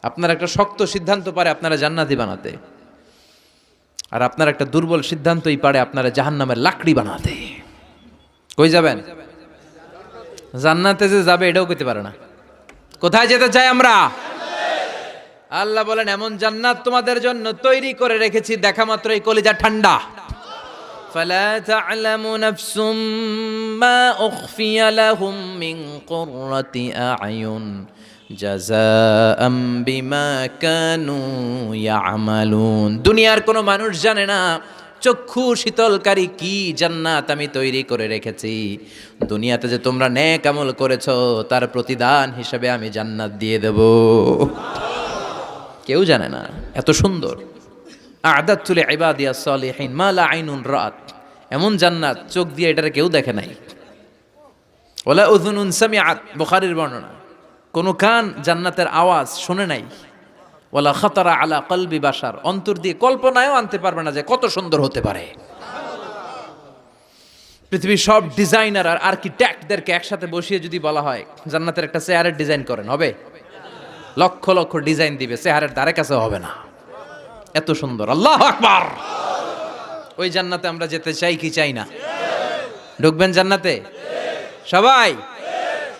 আপনার একটা শক্ত সিদ্ধান্ত পারে আপনারা জান্নাতি বানাতে, আর আপনার একটা দুর্বল সিদ্ধান্তই পারে আপনারা জাহান্নামের লাকড়ি বানাতে। কই যাবেন? জান্নাতে যে যাবে এটাও কইতে পারে না। কোথায় যেতে চাই আমরা? আল্লাহ বলেন এমন জান্নাত তোমাদের জন্য তৈরি করে রেখেছি, দেখা মাত্রই কলিজা ঠান্ডা। ফালা তা'লামু নাফসুম মা উখফিয়া লাহুম মিন কুররাতি আ'য়ুন জাযাআম বিমা কানু ইয়া'মালুন। দুনিয়ার কোনো মানুষ জানে না চক্ষু শীতলকারী কি জান্নাত আমি তৈরি করে রেখেছি। দুনিয়াতে যে তোমরা নেক আমল করেছো তার প্রতিদান হিসেবে আমি জান্নাত দিয়ে দেব। কেউ জানে না এত সুন্দর। আ'দাতু লিইবাদিয়াস সালিহিন মা লা আইনুন রাআত। এমন জান্নাত চোখ দিয়ে এটারে কেউ দেখে নাই। ওয়ালা উযুনুন সামিআত, বুখারীর বর্ণনা। কোন কান জান্নাতের আওয়াজ শুনে নাই। ওয়ালা খাতারা আলা কলবি বাশার, অন্তর দিয়ে কল্পনায়ও আনতে পারবে না যে কত সুন্দর হতে পারে। পৃথিবীর সব ডিজাইনার আর আর্কিটেক্টদেরকে একসাথে বসিয়ে যদি বলা হয় জান্নাতের একটা চেয়ারের ডিজাইন করেন, হবে? লক্ষ লক্ষ ডিজাইন দিবে, চেহারের ধারে কাছে হবে না, এত সুন্দর। আল্লাহু আকবার। ওই জান্নাতে আমরা যেতে চাই কি চাই না? ঢুকবেন জান্নাতে সবাই?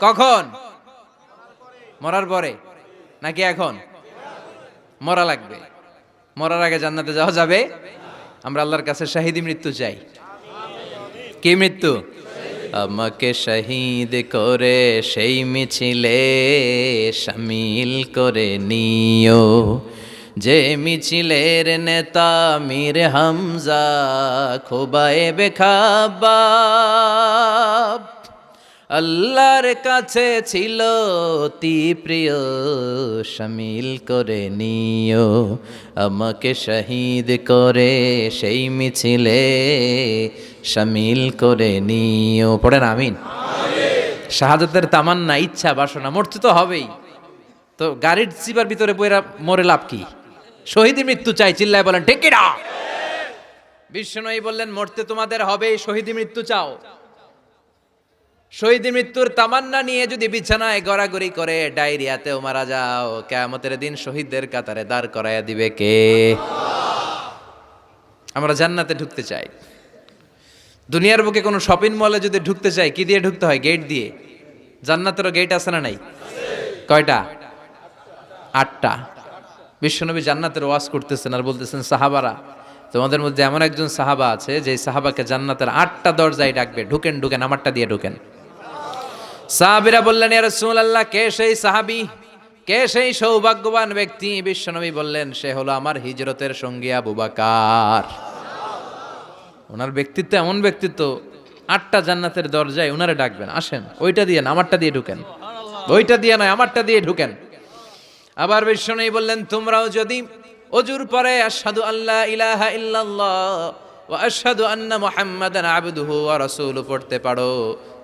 কখন? মরার পরে নাকি এখন? মরা লাগবে। মরার আগে জান্নাতে যাওয়া যাবে? আমরা আল্লাহর কাছে শাহিদি মৃত্যু চাই। কি মৃত্যু? আমাকে শহীদ করে সেই মিছিলে শামিল করে নিও, যে মিছিলের নেতা মীর হামজা খোবায়েবে খাব্বাব। আল্লাহর কাছে ছিল অতি প্রিয়, শামিল করে নিও আমাকে শহীদ করে সেই মিছিলে শামিল করে নিও। পড়েন আমিন। শাহাদাতের তামান্না, ইচ্ছা, বাসনা, মরতে তো হবেই। তো গাড়ির চিপার ভিতরে বইরা মরে লাভ কি? শহীদি মৃত্যু চাই, চিল্লায় বলেন ঠিক কি না? বিশ্বনবী বললেন মরতে তোমাদের হবে, শহীদি মৃত্যু চাও। শহীদের মৃত্যুর তামান্না নিয়ে যদি বিছানায় গড়াগড়ি করে ডায়রিয়াতেও মারা যাও, কিয়ামতের দিন শহীদদের কাতারে দাঁড় করাইয়া দিবে কে? আমরা জান্নাতে ঢুকতে চাই। দুনিয়ার বুকে কোনো শপিং মলে যদি ঢুকতে চাই, কি দিয়ে ঢুকতে হয়? গেট দিয়ে। জান্নাতেরও গেট আছে না নাই? কয়টা? 8টা। বিশ্বনবী জান্নাতের ওয়াজ করতেছেন আর বলতেছেন, সাহাবারা, তোমাদের মধ্যে এমন একজন সাহাবা আছে যে সাহাবাকে জান্নাতের 8টা দরজায় ডাকবে, ঢুকেন ঢুকেন, আমারটা দিয়ে ঢুকেন। সাহাবীরা বললেন, ইয়া রাসূলুল্লাহ, কে সেই সাহাবী, কে সেই সৌভাগ্যবান ব্যক্তি? বিশ্বনবী বললেন, সে হলো আমার হিজরতের সঙ্গী আবু বকর। ওনার ব্যক্তিত্ব এমন ব্যক্তিত্ব, 8টা জান্নাতের দরজায় ওনারে ডাকবেন, আসেন ওইটা দিয়ে না আমারটা দিয়ে ঢুকেন, ওইটা দিয়ে নয় আমারটা দিয়ে ঢুকেন। আবার বিশ্বনবী বললেন, তোমরাও যদি অজুর পরে আশহাদু আল্লা ইলাহা ইল্লাল্লাহ ওয়া আশহাদু আন্না মুহাম্মাদান আবদুহু ওয়া রাসূলুহু পড়তে পারো,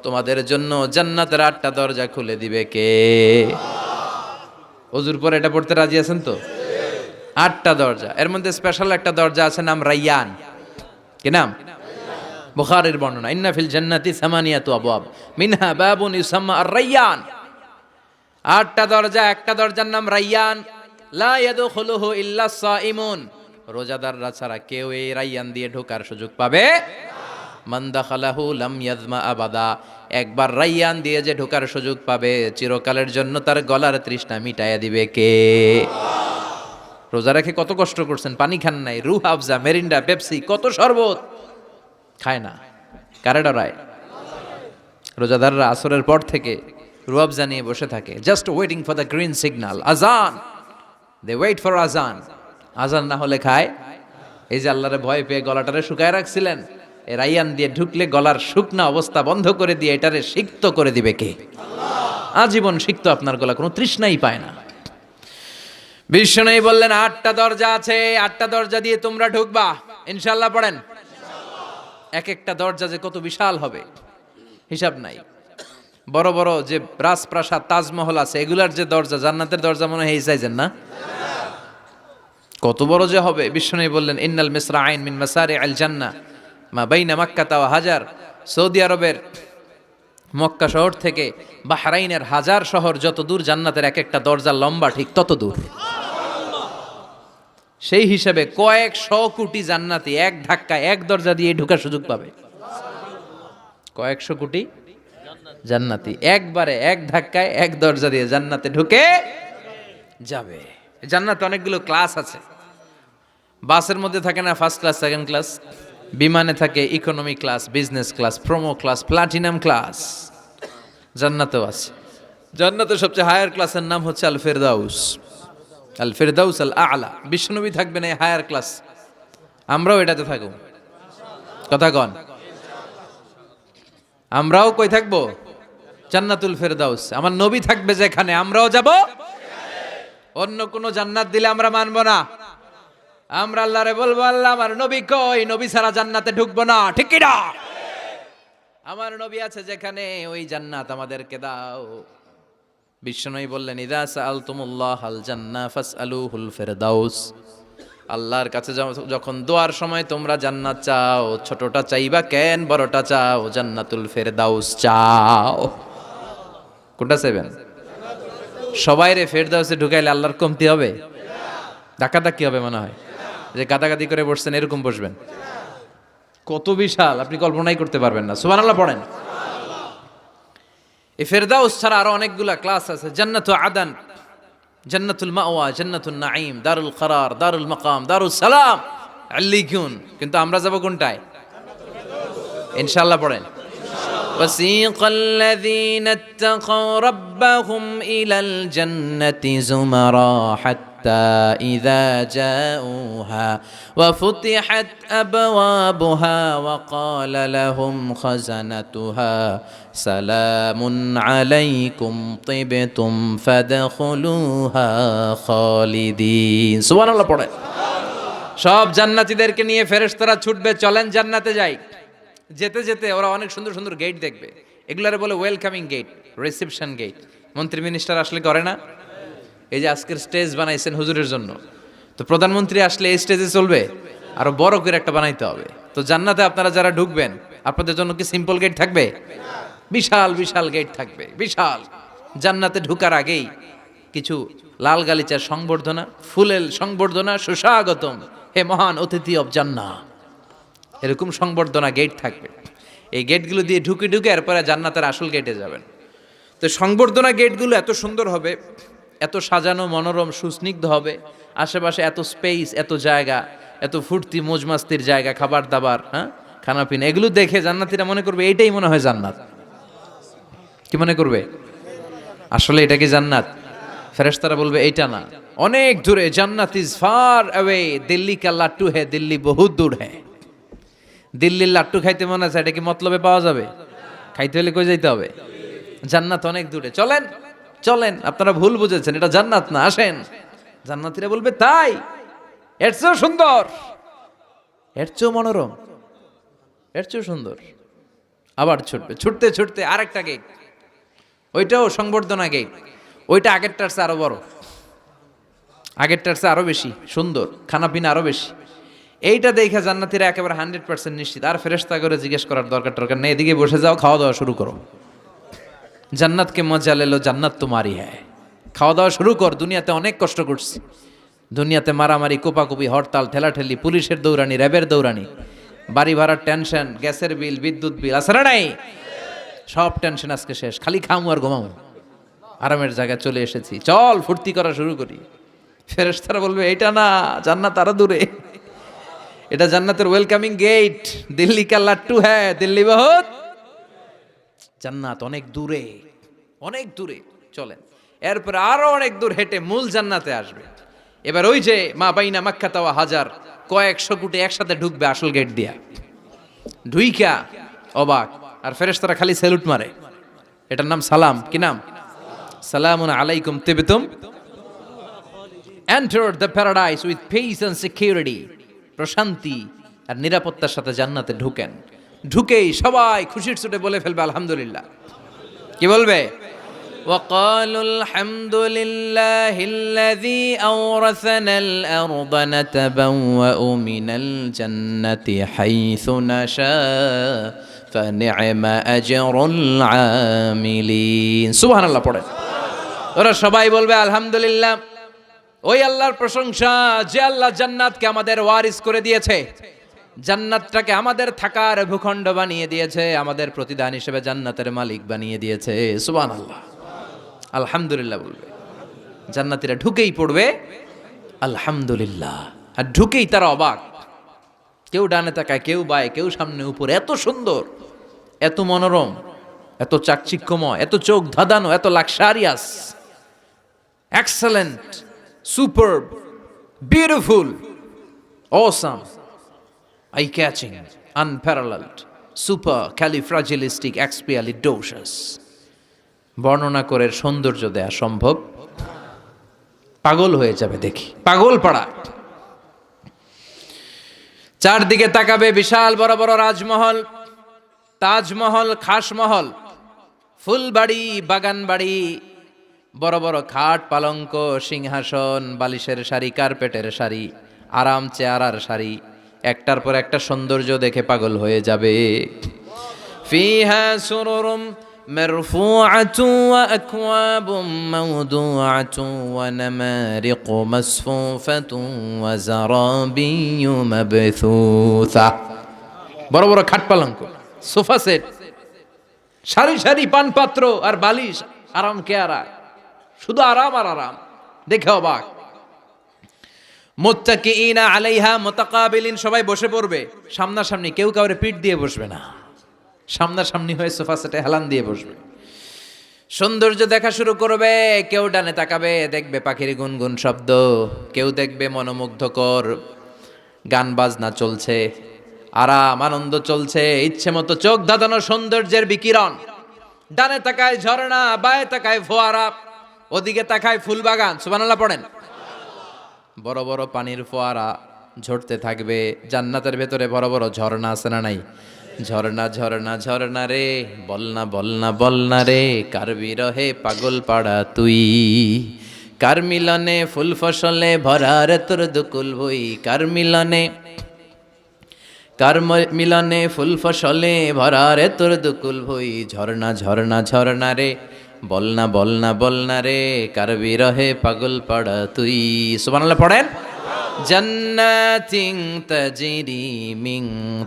তোমাদের জন্য জান্নাতের 8টা দরজা খুলে দিবে কে? অজুর পরে এটা পড়তে রাজি আছেন তো? 8টা দরজা, এর মধ্যে স্পেশাল একটা দরজা আছে, নাম রায়্যান। কি নাম? বুখারীর বর্ণনা, ইন্না ফিল জান্নাতি সামানিয়াতু আবওয়াব মিনহা বাবুন ইউসাম্মা আর-রায়্যান। 8টা দরজা, একটা দরজার নাম রায়্যান। লা ইয়াদখুলুহু ইল্লা সাইমুন, রোজাদাররা ছাড়া কেউ এই রায়্যান দিয়ে ঢোকার সুযোগ পাবে না। মান দাখালাহু লাম ইয়াযমা আবাদা, একবার রায়্যান দিয়ে যে ঢোকার সুযোগ পাবে, চিরকালের জন্য তার গলার তৃষ্ণা মিটাইয়া দিবে কে? রোজা রেখে কত কষ্ট করছেন, পানি খান নাই, রুহ আফজা, মেরিন্ডা, পেপসি, কত শরবত খায় না, কারে ডরায়? রোজাদাররা আসরের পর থেকে রুয়াবজা নিয়ে বসে থাকে, just waiting for the green signal, আজান। দে ওয়েট ফর আজান। আজান না হলে খায়। এই যে আল্লাহরে ভয় পেয়ে গলাটারে শুকায় রাখছিলেন, এই রায়্যান দিয়ে ঢুকলে গলার শুকনা অবস্থা বন্ধ করে দিয়ে এটারে সিক্ত করে দিবে কে? আজীবন সিক্ত, আপনার গলা কোনো তৃষ্ণাই পায় না। বিশ্বনবী বললেন, 8টা দরজা আছে, 8টা দরজা দিয়ে তোমরা ঢুকবা ইনশাআল্লাহ। পড়েন। এক একটা দরজা যে কত বিশাল হবে হিসাব নাই। বড় বড় যে রাজপ্রাসাদ, তাজমহল আছে, এগুলার যে দরজা, জান্নাতের দরজা মনে হয় এই সাইজের না? কত বড় যে হবে। বিশ্বনবী বললেন, ইন্নাল মিসরাআইন মিন মাসারিআল জান্নাহ মা বাইনা মাক্কা ওয়া হাজার। সৌদি আরবের মক্কা শহর থেকে বাহরাইনের হাজার শহর যত দূর, জান্নাতের এক একটা দরজা লম্বা ঠিক তত দূর। সেই হিসাবে কয়েকশো কোটি জান্নাতি এক ধাক্কায় এক দরজা দিয়ে ঢোকার সুযোগ পাবে। কয়েকশো কোটি জান্নাতি একবারে এক ধাক্কায় এক দরজা দিয়ে জান্নাতে ঢুকে যাবে। জান্নাতে অনেকগুলো ক্লাস আছে। বাসের মধ্যে থাকে না ফার্স্ট ক্লাস, সেকেন্ড ক্লাস? বিমানে থাকে economy class, business class, promo class, platinum class. জান্নাতেও আছে। জান্নাতের সবচেয়ে হায়ার ক্লাসের নাম হচ্ছে আল ফেরদাউস। আল ফেরদাউস আল আলা। বিশ্বনবী থাকবেন এই হায়ার ক্লাস, আমরাও এটাতে থাকব। কথা কন, আমরাও কই থাকবো? জান্নাতুল ফেরদাউস। আমার নবী থাকবে যেখানে, আমরাও যাব। অন্য কোন জান্নাত দিলে আমরা মানবো না। আমরা আল্লাহরে বলবো, আল্লাহ আমার নবী কই? নবী ছাড়া জান্নাতে ঢুকবো না, ঠিক কি না? আমার নবী আছে যেখানে, ওই জান্নাত আমাদেরকে দাও। বিশ্বনবী বললেন, ইযা সাআলতুমুল্লাহ আল জান্নাহ ফাসআলুহুল ফিরদাউস। আল্লাহর কাছে যখন দোয়ার সময় তোমরা জান্নাত চাও, ছোটটা চাইবা কেন, বড়টা চাও, জান্নাতুল ফেরদাউস চাও। কোনটা চাইবেন? সবাই রে ফেরদাউসে ঢুকাইলে আল্লাহর কমতি হবে? ধাক্কাধাক্কি হবে মনে হয়, যে গাদাগাদি করে বসছেন এরকম বসবেন। কত বিশাল, আপনি কল্পনাই করতে পারবেন না। সুবহানাল্লাহ পড়েন। এই ফেরদাউস ছাড়া আরো অনেকগুলা ক্লাস আছে। জান্নাতুল আদান, জান্নাতুল মাওয়া, জান্নাতুন নাঈম, দারুল করার, দারুল মাকাম, দারুস সালাম, আল্লিকুন। কিন্তু আমরা যাব কোনটায়? ইনশাআল্লাহ পড়েন। وسيق الذين اتقوا ربهم إلى الجنة زمرا حتى إذا جاءوها وفتحت أبوابها وقال لهم خزنتها سلام عليكم طبتم فادخلوها خالدين। সুবহান আল্লাহ পড়ে। সব জান্নাতীদেরকে নিয়ে ফেরেশতারা ছুটবে, চলেন জান্নাতে যাই। যেতে যেতে ওরা অনেক সুন্দর সুন্দর গেট দেখবে। এগুলারে বলে ওয়েলকামিং গেট, রিসেপশন গেট। মন্ত্রী মিনিস্টার আসলে করে না? এই যে আজকের স্টেজ বানাইছেন হুজুরের জন্য, তো প্রধানমন্ত্রী আসলে এই স্টেজে চলবে? আরো বড় করে একটা বানাইতে হবে। তো জান্নাতে আপনারা যারা ঢুকবেন, আপনাদের জন্য কি সিম্পল গেট থাকবে? বিশাল বিশাল গেট থাকবে, বিশাল। জান্নাতে ঢুকার আগেই কিছু লাল গালিচার সংবর্ধনা, ফুলের সংবর্ধনা, সুস্বাগতম হে মহান অতিথি অব জান্নাহ, এরকম সংবর্ধনা গেট থাকবে। এই গেটগুলো দিয়ে ঢুকে ঢুকে এরপরে জান্নাতের আসল গেটে যাবেন। তো সংবর্ধনা গেটগুলো এত সুন্দর হবে, এত সাজানো মনোরম সুস্নিগ্ধ হবে, আশেপাশে এত স্পেস, এত জায়গা, এত ফুর্তি মজমাস্তির জায়গা, খাবার দাবার, হ্যাঁ, খানাপিনা, এগুলো দেখে জান্নাতীরা মনে করবে এইটাই মনে হয় জান্নাত। কি মনে করবে? আসলে এটা কি জান্নাত? ফেরেশতারা বলবে এইটা না, অনেক দূরে, জান্নাত ইজ ফার অ্যাওয়ে, দিল্লি কা লাট্টু হে, দিল্লি বহুত দূর হে। দিল্লির লাট্টু খাইতে মনে আছে, এটা কি মতলবে পাওয়া যাবে? খাইতে হলে কই যাইতে হবে? জান্নাত অনেক দূরে, চলেন চলেন, আপনারা ভুল বুঝেছেন, এটা জান্নাত না, আসেন। জান্নাতীরা বলবে তাই? এর চেয়েও সুন্দর, এর চেয়েও মনোরম, এর চেয়েও সুন্দর। আবার ছুটবে, ছুটতে ছুটতে আরেকটা গেট, ওইটাও সংবর্ধনা গেট, ওইটা আগেরটার চেয়ে আরো বড়, আগেরটার চেয়ে আরো বেশি সুন্দর, খানাপিনা আরো বেশি। এইটা দেখে জান্নাতীরা একেবারে 100% নিশ্চিত, আর ফেরেশতা করে জিজ্ঞেস করার দরকার নেই, এদিকে বসে যাও, খাওয়া দাওয়া শুরু করো। জান্নাতকে মজা লেলো, জান্নাত তোমারই হ্যায়, খাওয়া দাওয়া শুরু কর। দুনিয়াতে অনেক কষ্ট করছি, দুনিয়াতে মারামারি, কোপাকুপি, হরতাল, ঠেলাঠেলি, পুলিশের দৌড়ানি, র্যাবের দৌড়ানি, বাড়ি ভাড়ার টেনশন, গ্যাসের বিল, বিদ্যুৎ বিল, আছে না নাই? সব টেনশন আজকে শেষ, খালি খামু আর ঘুমামু, আরামের জায়গায় চলে এসেছি, চল ফুর্তি করা শুরু করি। ফেরেশতারা বলবে এইটা না, জান্নাত আরো দূরে, এটা জান্নাতের ওয়েলকামিং গেট, দিল্লি কা লাট্টু হ্যায়, দিল্লি বহুত, জান্নাত অনেক দূরে, অনেক দূরে, চলেন। এরপর আরো অনেক দূর হেঁটে মূল জান্নাতে আসবে। এবার ওই যে মা বাইনা মাক্কা তাওয়া হাজার, কয়েকশো কোটি একসাথে ঢুকবে আসল গেট দিয়া, ঢুইকা অবাক, আর ফেরেশতারা খালি স্যালুট মারে। এটার নাম সালাম। কি নাম? সালামুন আলাইকুম তিবতুম, enter the paradise with peace and security, প্রশান্তি আর নিরাপত্তার সাথে জান্নাতে ঢুকেন। ঢুকেই সবাই খুশির চোটে বলে ফেলবে আলহামদুলিল্লাহ। কি বলবে? وقالوا الحمد لله الذي أورثنا الأرض نتبوأ من الجنة حيث نشاء فنعم أجر العاملين। সুবহান আল্লাহ পড়েন। ওরা সবাই বলবে আলহামদুলিল্লাহ, ওই আল্লাহর প্রশংসা যে আল্লাহ জান্নাতকে আমাদের ওয়ারিস করে দিয়েছে, জান্নাতটাকে আমাদের থাকার ভূখণ্ড বানিয়ে দিয়েছে, আমাদের প্রতিদান হিসেবে জান্নাতের মালিক বানিয়ে দিয়েছে। সুবহানাল্লাহ, আলহামদুলিল্লাহ বলবে। জান্নাতীরা ঢুকেই পড়বে আলহামদুলিল্লাহ, আর ঢুকেই তারা অবাক, কেউ ডানে তাকায়, কেউ বায়ে, কেউ সামনে উপরে, এত সুন্দর, এত মনোরম, এত চাকচিক্যময়, এত চোখ ধাঁধানো, এত luxurious, excellent, superb, beautiful, awesome, eye catching, unparalleled, supercalifragilisticexpialidocious. বর্ণনা করে সৌন্দর্য দেয়া সম্ভব, পাগল হয়ে যাবে দেখি, পাগল পাড়া। চারদিকে তাকাবে, বিশাল বড় বড় রাজমহল, তাজমহল, খাসমহল, ফুলবাড়ি, বাগান বাড়ি, বড় বড় খাট, পালঙ্ক, সিংহাসন, বালিশের শাড়ি, কার্পেটের শাড়ি, আরাম চেয়ারার শাড়ি, একটার পর একটা সৌন্দর্য দেখে পাগল হয়ে যাবে। ফিহা সুরুরুম মারফুআতু ওয়া আকওয়াবুম মাওদুআতু ওয়া নামারিকু মাসফুফাতু ওয়া যারাবিয়্যু মাবথুসা। বড় বড় খাট পালঙ্ক, সোফা সেট, সারি সারি পানপাত্র আর বালিশ, আরাম কেয়ারা, শুধু আরাম আর আরাম, দেখে অবাক। মুত্তাকিইনা আলাইহা মুতাকাবিলিন, সবাই বসে পড়বে সামনাসামনি, কেউ কাউরে পিঠ দিয়ে বসবে না, সামনাসামনি হয়ে সোফা সেটে হেলান দিয়ে বসবে। সৌন্দর্য দেখা শুরু করবে, কেউ ডানে তাকাবে, দেখবে পাখির গুনগুন শব্দ, কেউ দেখবে মনোমুগ্ধকর গান বাজনা চলছে, আরাম আনন্দ চলছে, ইচ্ছে মতো চোখ ধাঁধানো সৌন্দর্যের বিকিরণ। ডানে তাকায় ঝর্ণা, বায়ে তাকায় ফোয়ারা, ওদিকে তাকায় ফুলবাগান। সুবহানাল্লাহ পড়েন। বড় বড় পানির ফোয়ারা ঝরতে থাকবে। জান্নাতের ভেতরে বড় বড় ঝর্ণা আছে না নাই? ঝর্ণা ঝর্ণা ঝর্ণা রে, বলনা বলনা বলনা রে, কার বিরহে পাগল পাড়া তুই, কার মিলনে ফুল ফসলে ভরা রে তোর দুকুল বই, কার মিলনে কার মিলনে ফুল ফসলে ভরা রে তোর দুকুল ভই, ঝর্ণা ঝর্ণা ঝর্ণা রে, বলনা বলনা বলনা রে, কার বিরহে পাগল পাড়া তুই। সুবহানাল্লাহ পড়েন। জান্নাতিন তাজরি মিন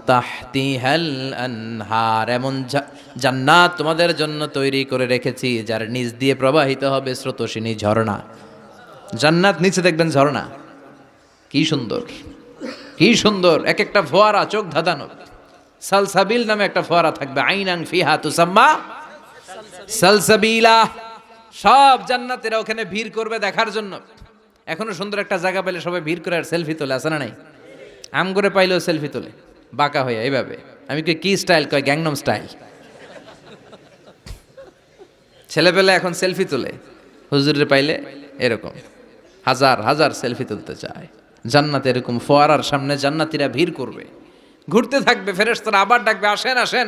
তাহতিহাল আনহার, এমন জান্নাত তোমাদের জন্য তৈরি করে রেখেছি যার নিচ দিয়ে প্রবাহিত হবে স্রোতস্বিনী ঝর্ণা। জান্নাত নিচে দেখবেন ঝর্ণা, কি সুন্দর কি সুন্দর, এক একটা ফোয়ারা চোখ ধাঁধানো। সালসাবিল নামে একটা ফোয়ারা থাকবে, আইনান ফিহা তুসাম্মা সালসাবিলা। সব জান্নাতীরা ওখানে ভিড় করবে দেখার জন্য। এখনো সুন্দর একটা জায়গা পেলে সবাই ভিড় করে আর সেলফি তোলে, আছে না নাই? আম করে পাইলেও সেলফি তোলে বাঁকা হয়ে এইভাবে। আমি কি স্টাইল কয়, গ্যাংনম স্টাইল। ছেলেপেলে এখন সেলফি তোলে, হুজুরের পাইলে এরকম হাজার হাজার সেলফি তুলতে চায়। জান্নাতে এরকম ফোয়ারার সামনে জান্নাতীরা ভিড় করবে, ঘুরতে থাকবে, ফেরেশতারা আবার ডাকবে, আসেন আসেন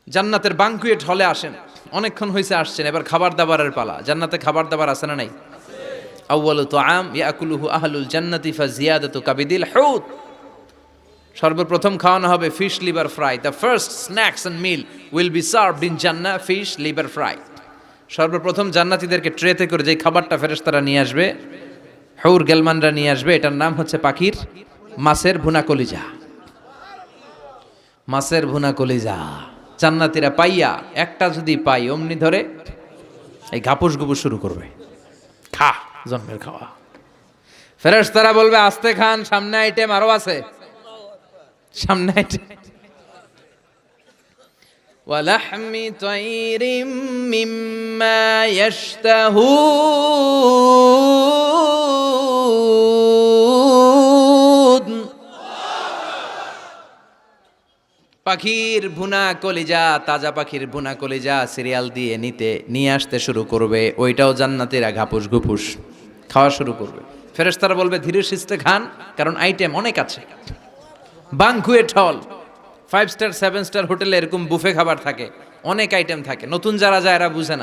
জান্নাতের বাঙ্কুয়েট হলে আসেন। অনেকক্ষণ হয়েছে আসছেন, এবার খাবার দাবারের পালা। জান্নাতে খাবার দাবার আছে না নাই? আউয়ালু তুআম ইয়াকুলুহু আহলুল জান্নাতি ফাজিয়াদাতু কাবিদিল হুত। সর্বপ্রথম খাওয়ানো হবে fish liver fry. The first snacks and meal will be served in Jannah, fish liver fry. সর্বপ্রথম জান্নাতীদেরকে ট্রেতে করে যে খাবারটা ফেরেশতারা নিয়ে আসবে, হুর গেলমানরা নিয়ে আসবে, এটার নাম হচ্ছে পাখির মাছের ভুনা কলিজা। মাছের ভুনা কলিজা জান্নাতীরা পাইয়া একটা যদি পাই অমনি ধরে এই ঘাপুস গুপুস শুরু করবে, খা জন্মের খাওয়া। ফেরেশতারা বলবে আস্তে খান, সামনে আইটেম আরো আছে, সামনে আইটেম। ওয়ালাহমি তাইরিম মিম্মা ইয়াশতাহুন, পাখির ভুনা কলিজা, তাজা পাখির ভুনা কলিজা সিরিয়াল দিয়ে নিয়ে আসতে শুরু করবে। ওইটাও জান্নাতীরা ঘাপুস ঘুপুস খাওয়া শুরু করবে। ফেরেশতারা বলবে ধীরে সুস্থে খান, কারণ আইটেম অনেক আছে। বাঙ্কুয়েট হল, 5 স্টার 7 স্টার হোটেলে এরকম বুফে খাবার থাকে, অনেক আইটেম থাকে। নতুন যারা যায় এরা বুঝে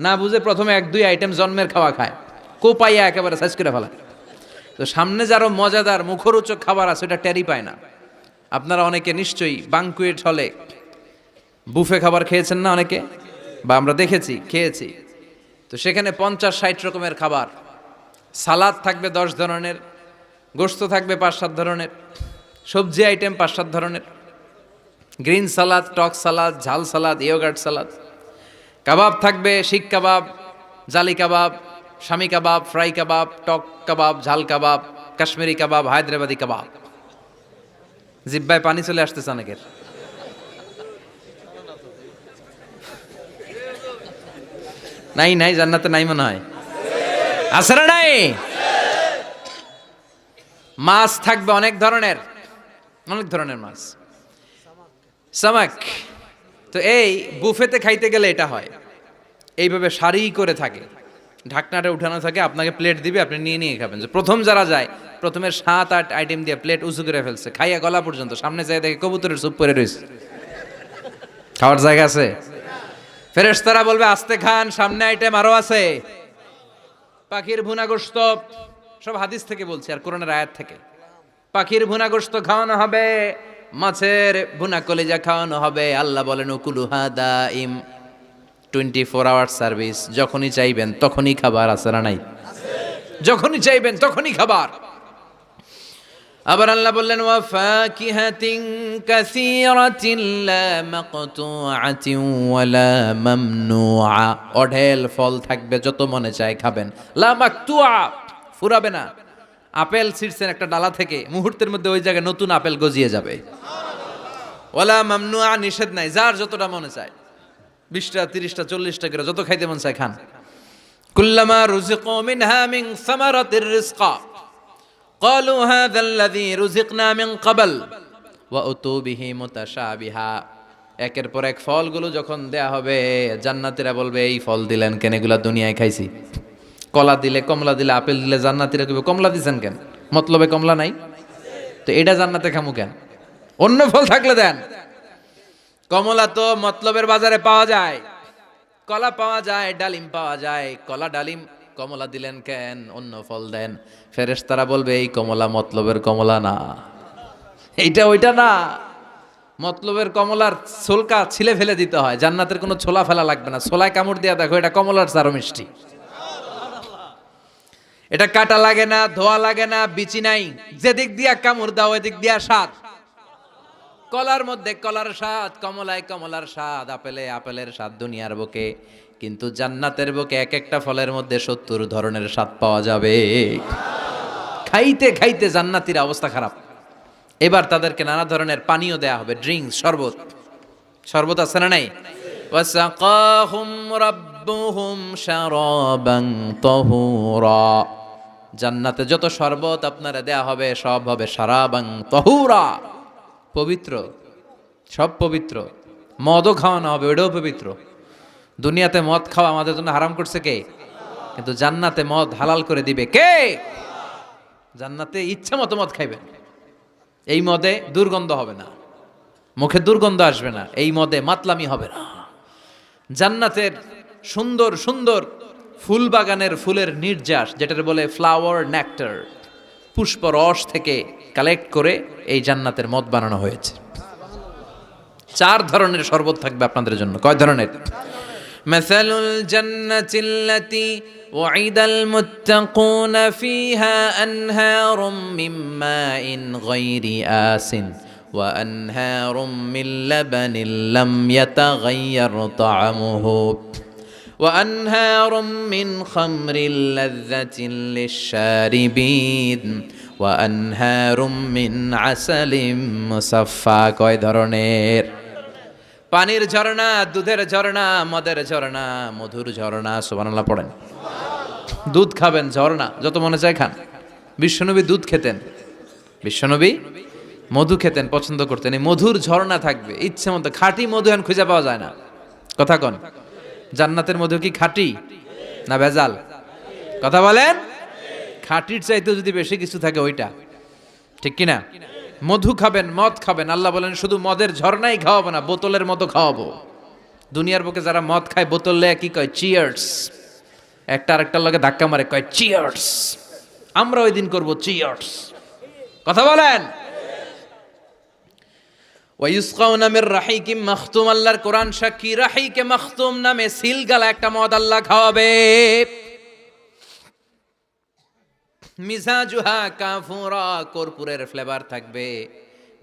না বুঝে প্রথমে 1-2 আইটেম জন্মের খাওয়া খায়, কোপাইয়া একেবারে সাইজ করে ফেলা। তো সামনে যারও মজাদার মুখরোচক খাবার আছে ওটা টেরি পায় না। আপনারা অনেকে নিশ্চয়ই বাঙ্কুয়েট হলে বুফে খাবার খেয়েছেন না অনেকে, বা আমরা দেখেছি খেয়েছি। তো সেখানে 50-60 রকমের খাবার, সালাদ থাকবে 10 ধরনের, গোশত থাকবে 5-7 ধরনের, সবজি আইটেম 5-7 ধরনের, গ্রিন সালাদ, টক সালাদ, ঝাল সালাদ, ইয়োগার্ট সালাদ, কাবাব থাকবে, শিক কাবাব, জালি কাবাব, শামি কাবাব, ফ্রাই কাবাব, টক কাবাব, ঝাল কাবাব, কাশ্মীরি কাবাব, হায়দ্রাবাদি কাবাব। জিব্বায় পানি চলে আসতেছে অনেকের। নাই জান্নাতে নাই মনে হয়, আছে না নাই? মাছ থাকবে অনেক ধরনের মাছ, সামাক। তো এই বুফেতে খাইতে গেলে এটা হয়, এইভাবে সারি করে থাকে, ঢাকনাটা উঠানো থাকে, আপনাকে প্লেট দিবে, আপনি নিয়ে খাবেন। যে প্রথম যারা যায় প্রথমে 7-8 আইটেম দিয়ে প্লেট উঁচু করে ফেলছে, খাইয়া গলা পর্যন্ত, সামনে যায় দেখে কবুতরের স্যুপ পরে রয়েছে, খাওয়ার জায়গা আছে? ফেরেশতারা বলবে আস্তে খান, সামনে আইটেম আরো আছে। পাখির ভুনা গোশত, সব হাদিস থেকে বলছি আর কোরআনের আয়াত থেকে। পাখির ভুনা গোশত খাওয়ানো হবে, মাছের ভুনা কলিজা খাওয়ানো হবে। আল্লাহ বলেন উকুলুহা দাইম, 24 আওয়ার সার্ভিস, যখনই চাইবেন তখনই খাবার, আছে না নাই? যখনই চাইবেন তখনই খাবার। আবার আল্লাহ বললেন ওয়া ফাকিহাতিন কাসীরাতিন লা মাকতুআতিন ওয়ালা মামনুআ, অঢেল ফল থাকবে, যত মনে চায় খাবেন। লা মাকতুআ, ফুরাবে না। আপেল ছিঁড়ছেন একটা ডালা থেকে, মুহূর্তের মধ্যে ওই জায়গায় নতুন আপেল গজিয়ে যাবে। ওয়ালা মামনুআ, নিষেধ নাই, যার যতটা মনে চায়, 20টা 30টা 40টা করে যত খাইতে মন চায় খান। কুল্লামা রুজিকু মিনহা মিন সামারাতির রিজকা ক্বালু হাযাল্লাযী রুজিকনা মিন ক্বাবল ওয়া উতু বিহি মুতাশাবিহা। একের পর এক ফলগুলো যখন দেয়া হবে, জান্নাতীরা বলবে এই ফল দিলেন কেন, এগুলা দুনিয়ায় খাইছি। কলা দিলে, কমলা দিলে, আপেল দিলে, জান্নাতীরা কইবে কমলা দিছেন কেন, মতলবে কমলা নাই তো এটা জান্নাতে খামু কেন, অন্য ফল থাকলে দেন। কমলা তো মতলবের বাজারে পাওয়া যায়, কলা পাওয়া যায়, ডালিম পাওয়া যায়, কলা ডালিম, কমলা দিলেন কেন, অন্য ফল দেন। ফেরেশতারা বলবে এই কমলা মতলবের কমলা না, এইটা ওইটা না, মতলবের কমলার ছোলকা ছিলে ফেলে দিতে হয়, জান্নাতের কোনো ছোলা ফেলা লাগবে না। ছোলায় কামড় দিয়া দেখো, এটা কমলার চারো মিষ্টি। এটা কাটা লাগে না, ধোয়া লাগে না, বিচি নাই, যেদিক দিয়া কামড় দাও এদিক দিয়া স্বাদ। কলার মধ্যে কলার স্বাদ, কমলায় কমলার স্বাদ, আপেলে আপেলের স্বাদ দুনিয়ার বুকে, কিন্তু জান্নাতের বুকে এক একটা ফলের মধ্যে 70 ধরনের স্বাদ পাওয়া যাবে। খাইতে খাইতে জান্নাতীর অবস্থা খারাপ। এবার তাদেরকে নানা ধরনের পানীয় দেয়া হবে, ড্রিঙ্কস, শরবত। শরবত আছে না নাই? ওয়াসাকাহুম রাব্বুহুম শারাবান তাহুরা। জান্নাতে যত শরবত আপনারা দেয়া হবে সব হবে শারাবান তাহুরা, পবিত্র, সব পবিত্র। মদও খাওয়ানো হবে, ওটাও পবিত্র। দুনিয়াতে মদ খাওয়া আমাদের জন্য হারাম করছে কে? কিন্তু জান্নাতে মদ হালাল করে দিবে কে? জান্নাতে ইচ্ছা মতো মদ খাইবেন। এই মদে দুর্গন্ধ হবে না, মুখে দুর্গন্ধ আসবে না, এই মদে মাতলামি হবে না। জান্নাতের সুন্দর সুন্দর ফুল বাগানের ফুলের নির্যাস, যেটার বলে ফ্লাওয়ার নেক্টার, পুষ্প রস থেকে কালেক্ট করে এই জান্নাতের মদ বানানো হয়েছে। 4 ধরনের শরবত থাকবে আপনাদের জন্য। কয় ধরনের? মাসালুল জান্নাতিল্লাতী ওয়াইদাল মুত্তাকুনা ফিহা আনহারুম মিন মাইন গায়রি আসিন ওয়া আনহারুম মিন লাবানিন লাম ইয়াতাগায়্যার তা'আমুহু ওয়া আনহারুম মিন খামরিল লাযযাতিন লিশ-শারিবিন ওয়া আনহারুম মিন আসালিম মুসাফফা। কয় ধরনের? পানির ঝর্ণা, দুধের ঝর্ণা, মদের ঝর্ণা, মধুর ঝর্ণা। সুবহানাল্লাহ পড়েন। দুধ খাবেন, ঝর্ণা যত মনে চায় খান। বিশ্বনবী দুধ খেতেন, বিশ্বনবী মধু খেতেন, পছন্দ করতেন। এই মধুর ঝর্ণা থাকবে ইচ্ছে মতো। খাঁটি মধু এখন খুঁজে পাওয়া যায় না। কথা কন, জান্নাতের মধু কি খাঁটি না ভেজাল? কথা বলেন। খাঁটির চাইতেও যদি বেশি কিছু থাকে ওইটা, ঠিক কিনা? মধু খাবেন, মদ খাবেন। আল্লাহ বলেন শুধু মদের ঝর্ণাই খাওয়াবো না, বোতলের মতো খাওয়াবো। দুনিয়ার বুকে যারা মদ খায় বোতল লেয়া কি কয়? চিয়ার্স। একটা আরেকটার লগে ধাক্কা মারে, কয় চিয়ার্স। আমরা ওই দিন করবো চিয়ার্স। কথা বলেন। ওয়ায়ুসকাউনা মির রাহিকিম মাখতুম। আল্লাহর কোরআন সাক্ষী, রাহিকে মাখতুম নামে সিলগালা একটা মদ আল্লাহ খাওয়াবে। মিজাজুহা কাফুরা, কর্পূরের ফ্লেভার থাকবে।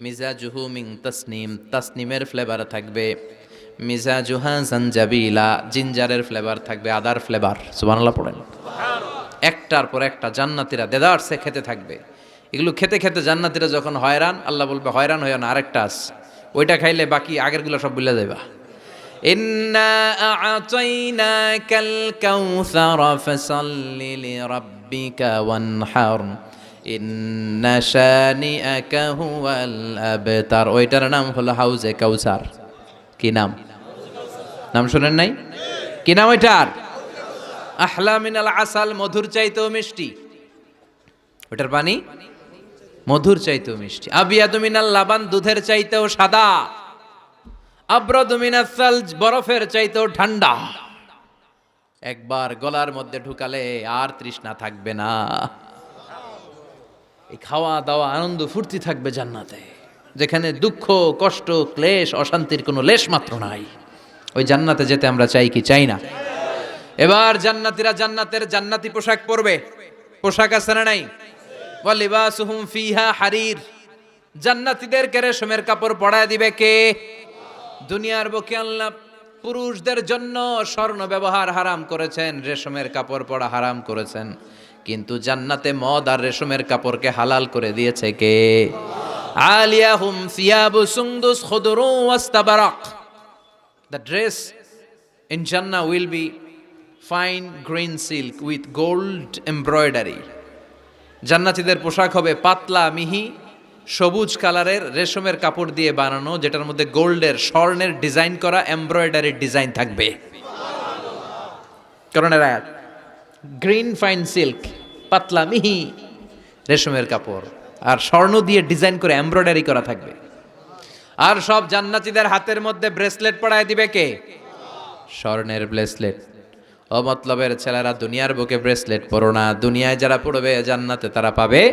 মিজাজুহু মিন তাসনিম, তাসনিমের ফ্লেভার থাকবে। মিজাজুহা জানজাবিলা, জিঞ্জারের ফ্লেভার থাকবে, আদার ফ্লেভার। সুবহানাল্লাহ পড়েন। একটার পর একটা জান্নাতীরা দেদারসে খেতে থাকবে। এগুলো খেতে খেতে জান্নাতীরা যখন হয়রান, আল্লাহ বলবে হয়রান হইও না, আরেকটা আছে, ওইটা খাইলে বাকি আগেরগুলো সব ভুলে যাইবা। ইন্না আ'তাইনাকাল কাউসারা ফাসাল্লি লিরাব্বিকা ওয়ানহার ইন্না শানিআকা হুয়াল আবতার। ওইটার নাম হলো হাউজে কাউসার। কি নাম? নাম শুনেন নাই? কি নাম ওইটার? আহলা মিনাল আসাল, মধুর চাইতেও মিষ্টি। ওইটার পানি মধুর চাইতেও মিষ্টি। আবিয়াদু মিনাল লাবান, দুধের চাইতেও সাদা। আবরাদু মিনাস সালজ, বরফের চাইতেও ঠান্ডা। একবার গলার মধ্যে ঢুকালে আর তৃষ্ণা থাকবে না। এই খাওয়া দাওয়া আনন্দ ফুর্তি থাকবে জান্নাতে, যেখানে দুঃখ, কষ্ট, ক্লেশ, অশান্তির কোনো লেশ মাত্র নাই। ওই জান্নাতে যেতে আমরা চাই কি চাই না? এবার জান্নাতীরা জান্নাতের জান্নাতি পোশাক পরবে। পোশাক আছে না নাই? ওয়া লিবাসুহুম ফিহা হারির। জান্নাতীদেরকে রেশমের কাপড় পরায় দিবে কে? দুনিয়ার বুকে আল্লাহ পুরুষদের জন্য স্বর্ণ ব্যবহার হারাম করেছেন, রেশমের কাপড় পরা হারাম করেছেন, কিন্তু জান্নাতে মদ আর রেশমের কাপড়কে হালাল করে দিয়েছে কে? আলিয়াহুম সিয়াবু সুন্দুস খুদরু ওয়াস্তাবারাক। The dress in Jannah will be fine green silk with gold embroidery. জান্নাতীদের পোশাক হবে পাতলা মিহি সবুজ কালারের রেশমের কাপড় দিয়ে বানানো, যেটার মধ্যে গোল্ডের, স্বর্ণের ডিজাইন করা এমব্রয়ডারির ডিজাইন থাকবে। কারণ এরা গ্রিন ফাইন সিল্ক, পাতলা মিহি রেশমের কাপড়, আর স্বর্ণ দিয়ে ডিজাইন করে এমব্রয়ডারি করা থাকবে। আর সব জান্নাতীদের হাতের মধ্যে ব্রেসলেট পরায় দিবে কে? স্বর্ণের ব্রেসলেট। ও মতলবের ছেলেরা দুনিয়ার বুকে ব্রেসলেট পরো না, দুনিয়ায় যারা পড়বে জান্নাতে তারা পাবে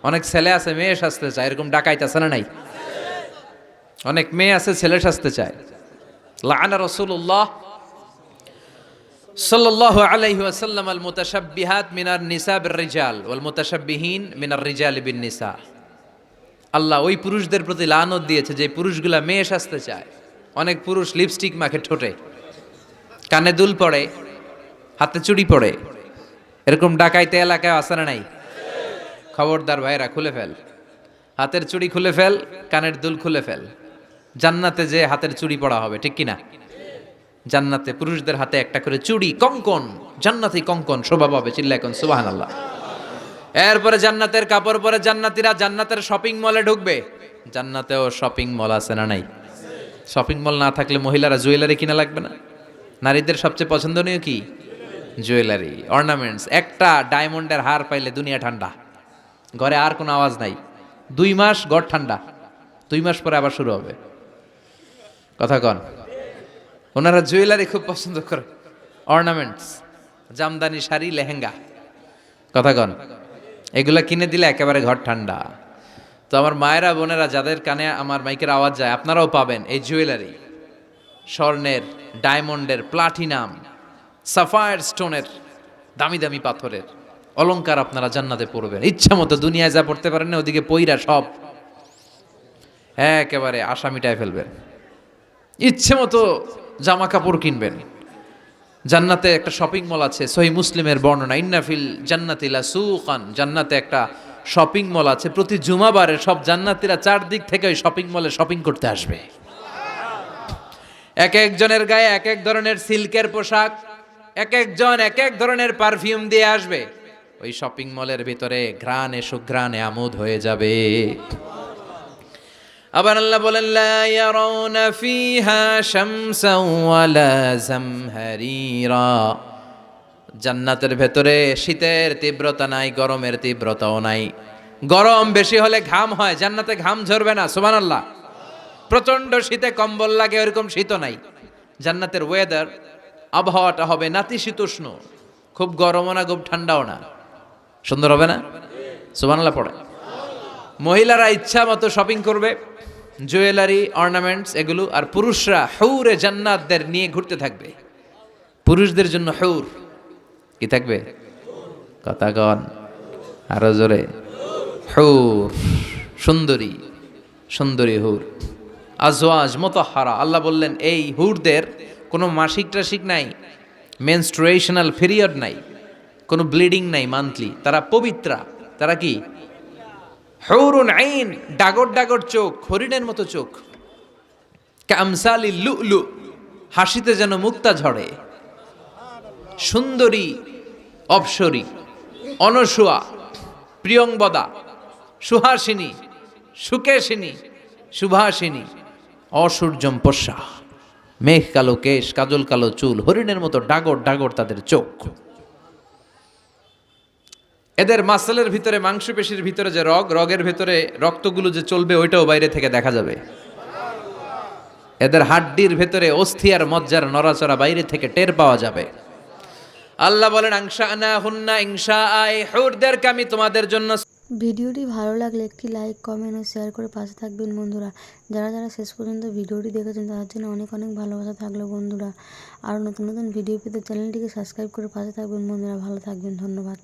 অনেক ছেলে আছে মেয়ে সাজতে চায়, এরকম ডাকাইতে আছে না নাই? অনেক মেয়ে আছে ছেলে সাজতে চায়। লাআনা রাসূলুল্লাহ সাল্লাল্লাহু আলাইহি ওয়াসাল্লাম আল মুতাশাব্বিহাত মিনার নিসা বির রিজাল ওয়াল মুতাশাব্বিহিন মিনার রিজাল বিন নিসা। আল্লাহ ওই পুরুষদের প্রতি লানত দিয়েছে যে পুরুষগুলা মেয়ে সাজতে চায়। অনেক পুরুষ লিপস্টিক মাখে ঠোঁটে, কানে দুল পড়ে, হাতে চুড়ি পড়ে, এরকম ডাকাইতে এলাকায় আছে না নাই? খবরদার ভাইরা, খুলে ফেল, হাতের চুড়ি খুলে ফেল, কানের দুল খুলে ফেল। জান্নাতে যে হাতের চুড়ি পড়া হবে, ঠিক কিনা? জান্নাতে পুরুষদের হাতে একটা করে চুড়ি, কঙ্কন, জান্নাতি কঙ্কন শোভা পাবে। চিল্লা এখন সুবহানাল্লাহ। এরপরে জান্নাতের কাপড় পরে জান্নাতীরা জান্নাতের শপিং মলে ঢুকবে। জান্নাতেও শপিং মল আছে না নাই? শপিং মল না থাকলে মহিলারা জুয়েলারি কিনা লাগবে না? নারীদের সবচেয়ে পছন্দনীয় কি? Jewellery, ornaments. একটা ডায়মন্ডের হার পাইলে দুনিয়া ঠান্ডা, ঘরে আর কোনো আওয়াজ নাই। 2 মাস ঘর ঠান্ডা, 2 মাস পরে আবার শুরু হবে। কথা কন। ওনারা জুয়েলারি খুব পছন্দ করে, অর্নামেন্টস, জামদানি শাড়ি, লেহেঙ্গা। কথা কন। এগুলা কিনে দিলে একেবারে ঘর ঠান্ডা। তো আমার মায়েরা বোনেরা যাদের কানে আমার মাইকের আওয়াজ যায়, আপনারাও পাবেন এই জুয়েলারি, স্বর্ণের, ডায়মন্ডের, প্লাটিনাম, সাফায়ার স্টোনের, দামি দামি পাথরের অলংকার আপনারা জান্নাতে পড়বেন। ইচ্ছা মতো দুনিয়ায় যা পড়তে পারেন না, ওদিকে পইরা সব একেবারে আশা মিটায় ফেলবেন। ইচ্ছে মতো জামা কাপড় কিনবেন। জান্নাতে একটা শপিং মল আছে, সহিহ মুসলিমের বর্ণনা, ইন্না ফিল জান্নাতি লাসুকান, জান্নাতে একটা শপিং মল আছে। প্রতি জুমাবারে সব জান্নাতীরা চারদিক থেকে ওই শপিং মলে শপিং করতে আসবে। এক একজনের গায়ে এক এক ধরনের সিল্কের পোশাক, এক একজন এক এক ধরনের পারফিউম দিয়ে আসবে। ওই শপিং মলের ভিতরে ঘ্রাণে সুঘ্রাণে আমোদ হয়ে যাবে। আবার আল্লাহ বলেন, লা ইয়ারাউনা ফিহা শামসান ওয়ালা জামহারিরা, জান্নাতের ভেতরে শীতের তীব্রতা নাই, গরমের তীব্রতাও নাই। গরম বেশি হলে ঘাম হয়, জান্নাতে ঘাম ঝরবে না। সুবহানাল্লাহ। প্রচন্ড শীতে কম্বল লাগে, ওরকম শীতও নাই। জান্নাতের ওয়েদার, আবহাওয়াটা হবে নাতিশীতোষ্ণ, খুব গরমও না, খুব ঠান্ডাও না। সুন্দর হবে না? সুবহানাল্লাহ পড়ে। মহিলারা ইচ্ছা মতো শপিং করবে, জুয়েলারি, অর্নামেন্টস এগুলো। আর পুরুষরা হুরে জান্নাতদের নিয়ে ঘুরতে থাকবে। পুরুষদের জন্য হুর কি থাকবে? কথা কন আরো জোরে। হুর, সুন্দরী, সুন্দরী হুর। আজওয়াজ মুতাহহারা। আল্লাহ বললেন এই হুরদের কোনো মাসিক টাসিক নাই, মেনস্ট্রুয়েশনাল পিরিয়ড নাই, কোনো ব্লিডিং নাই মান্থলি। তারা পবিত্রা। তারা কি? হুরুন আইন, ডাগর ডাগর চোখ, হরিণের মতো চোখ। কামসালি লুলু, হাসিতে যেন মুক্তা ঝরে। সুন্দরী, অপসরী, অনসুয়া, প্রিয়ংবদা, সুহাসিনী, সুকেশিনী, সুভাষিনী, অসূর্যম পশ্যা, মেঘ কালো কেশ, কাজল কালো চুল, হরিণের মতো ডাগর ডাগর তাদের চোখ। এদের মাসলের ভিতরে, মাংসপেশির ভিতরে যে রগের ভিতরে রক্তগুলো যে চলবে, ওইটাও বাইরে থেকে দেখা যাবে। এদের হাড্ডির ভেতরে অস্থি আর মজ্জার নড়াচড়া বাইরে থেকে টের পাওয়া যাবে। আল্লাহ বলেন, আংশানা হুন্না ইনশাআ, হুরদেরকে আমি তোমাদের জন্য। ভিডিওটি ভালো লাগলে একটি লাইক, কমেন্ট ও শেয়ার করে পাশে থাকবেন বন্ধুরা। যারা যারা শেষ পর্যন্ত ভিডিওটি দেখেছেন তাদের জন্য অনেক অনেক ভালোবাসা থাকলো বন্ধুরা। আর নতুন নতুন ভিডিও পেতে চ্যানেলটিকে সাবস্ক্রাইব করে পাশে থাকবেন বন্ধুরা। ভালো থাকবেন, ধন্যবাদ।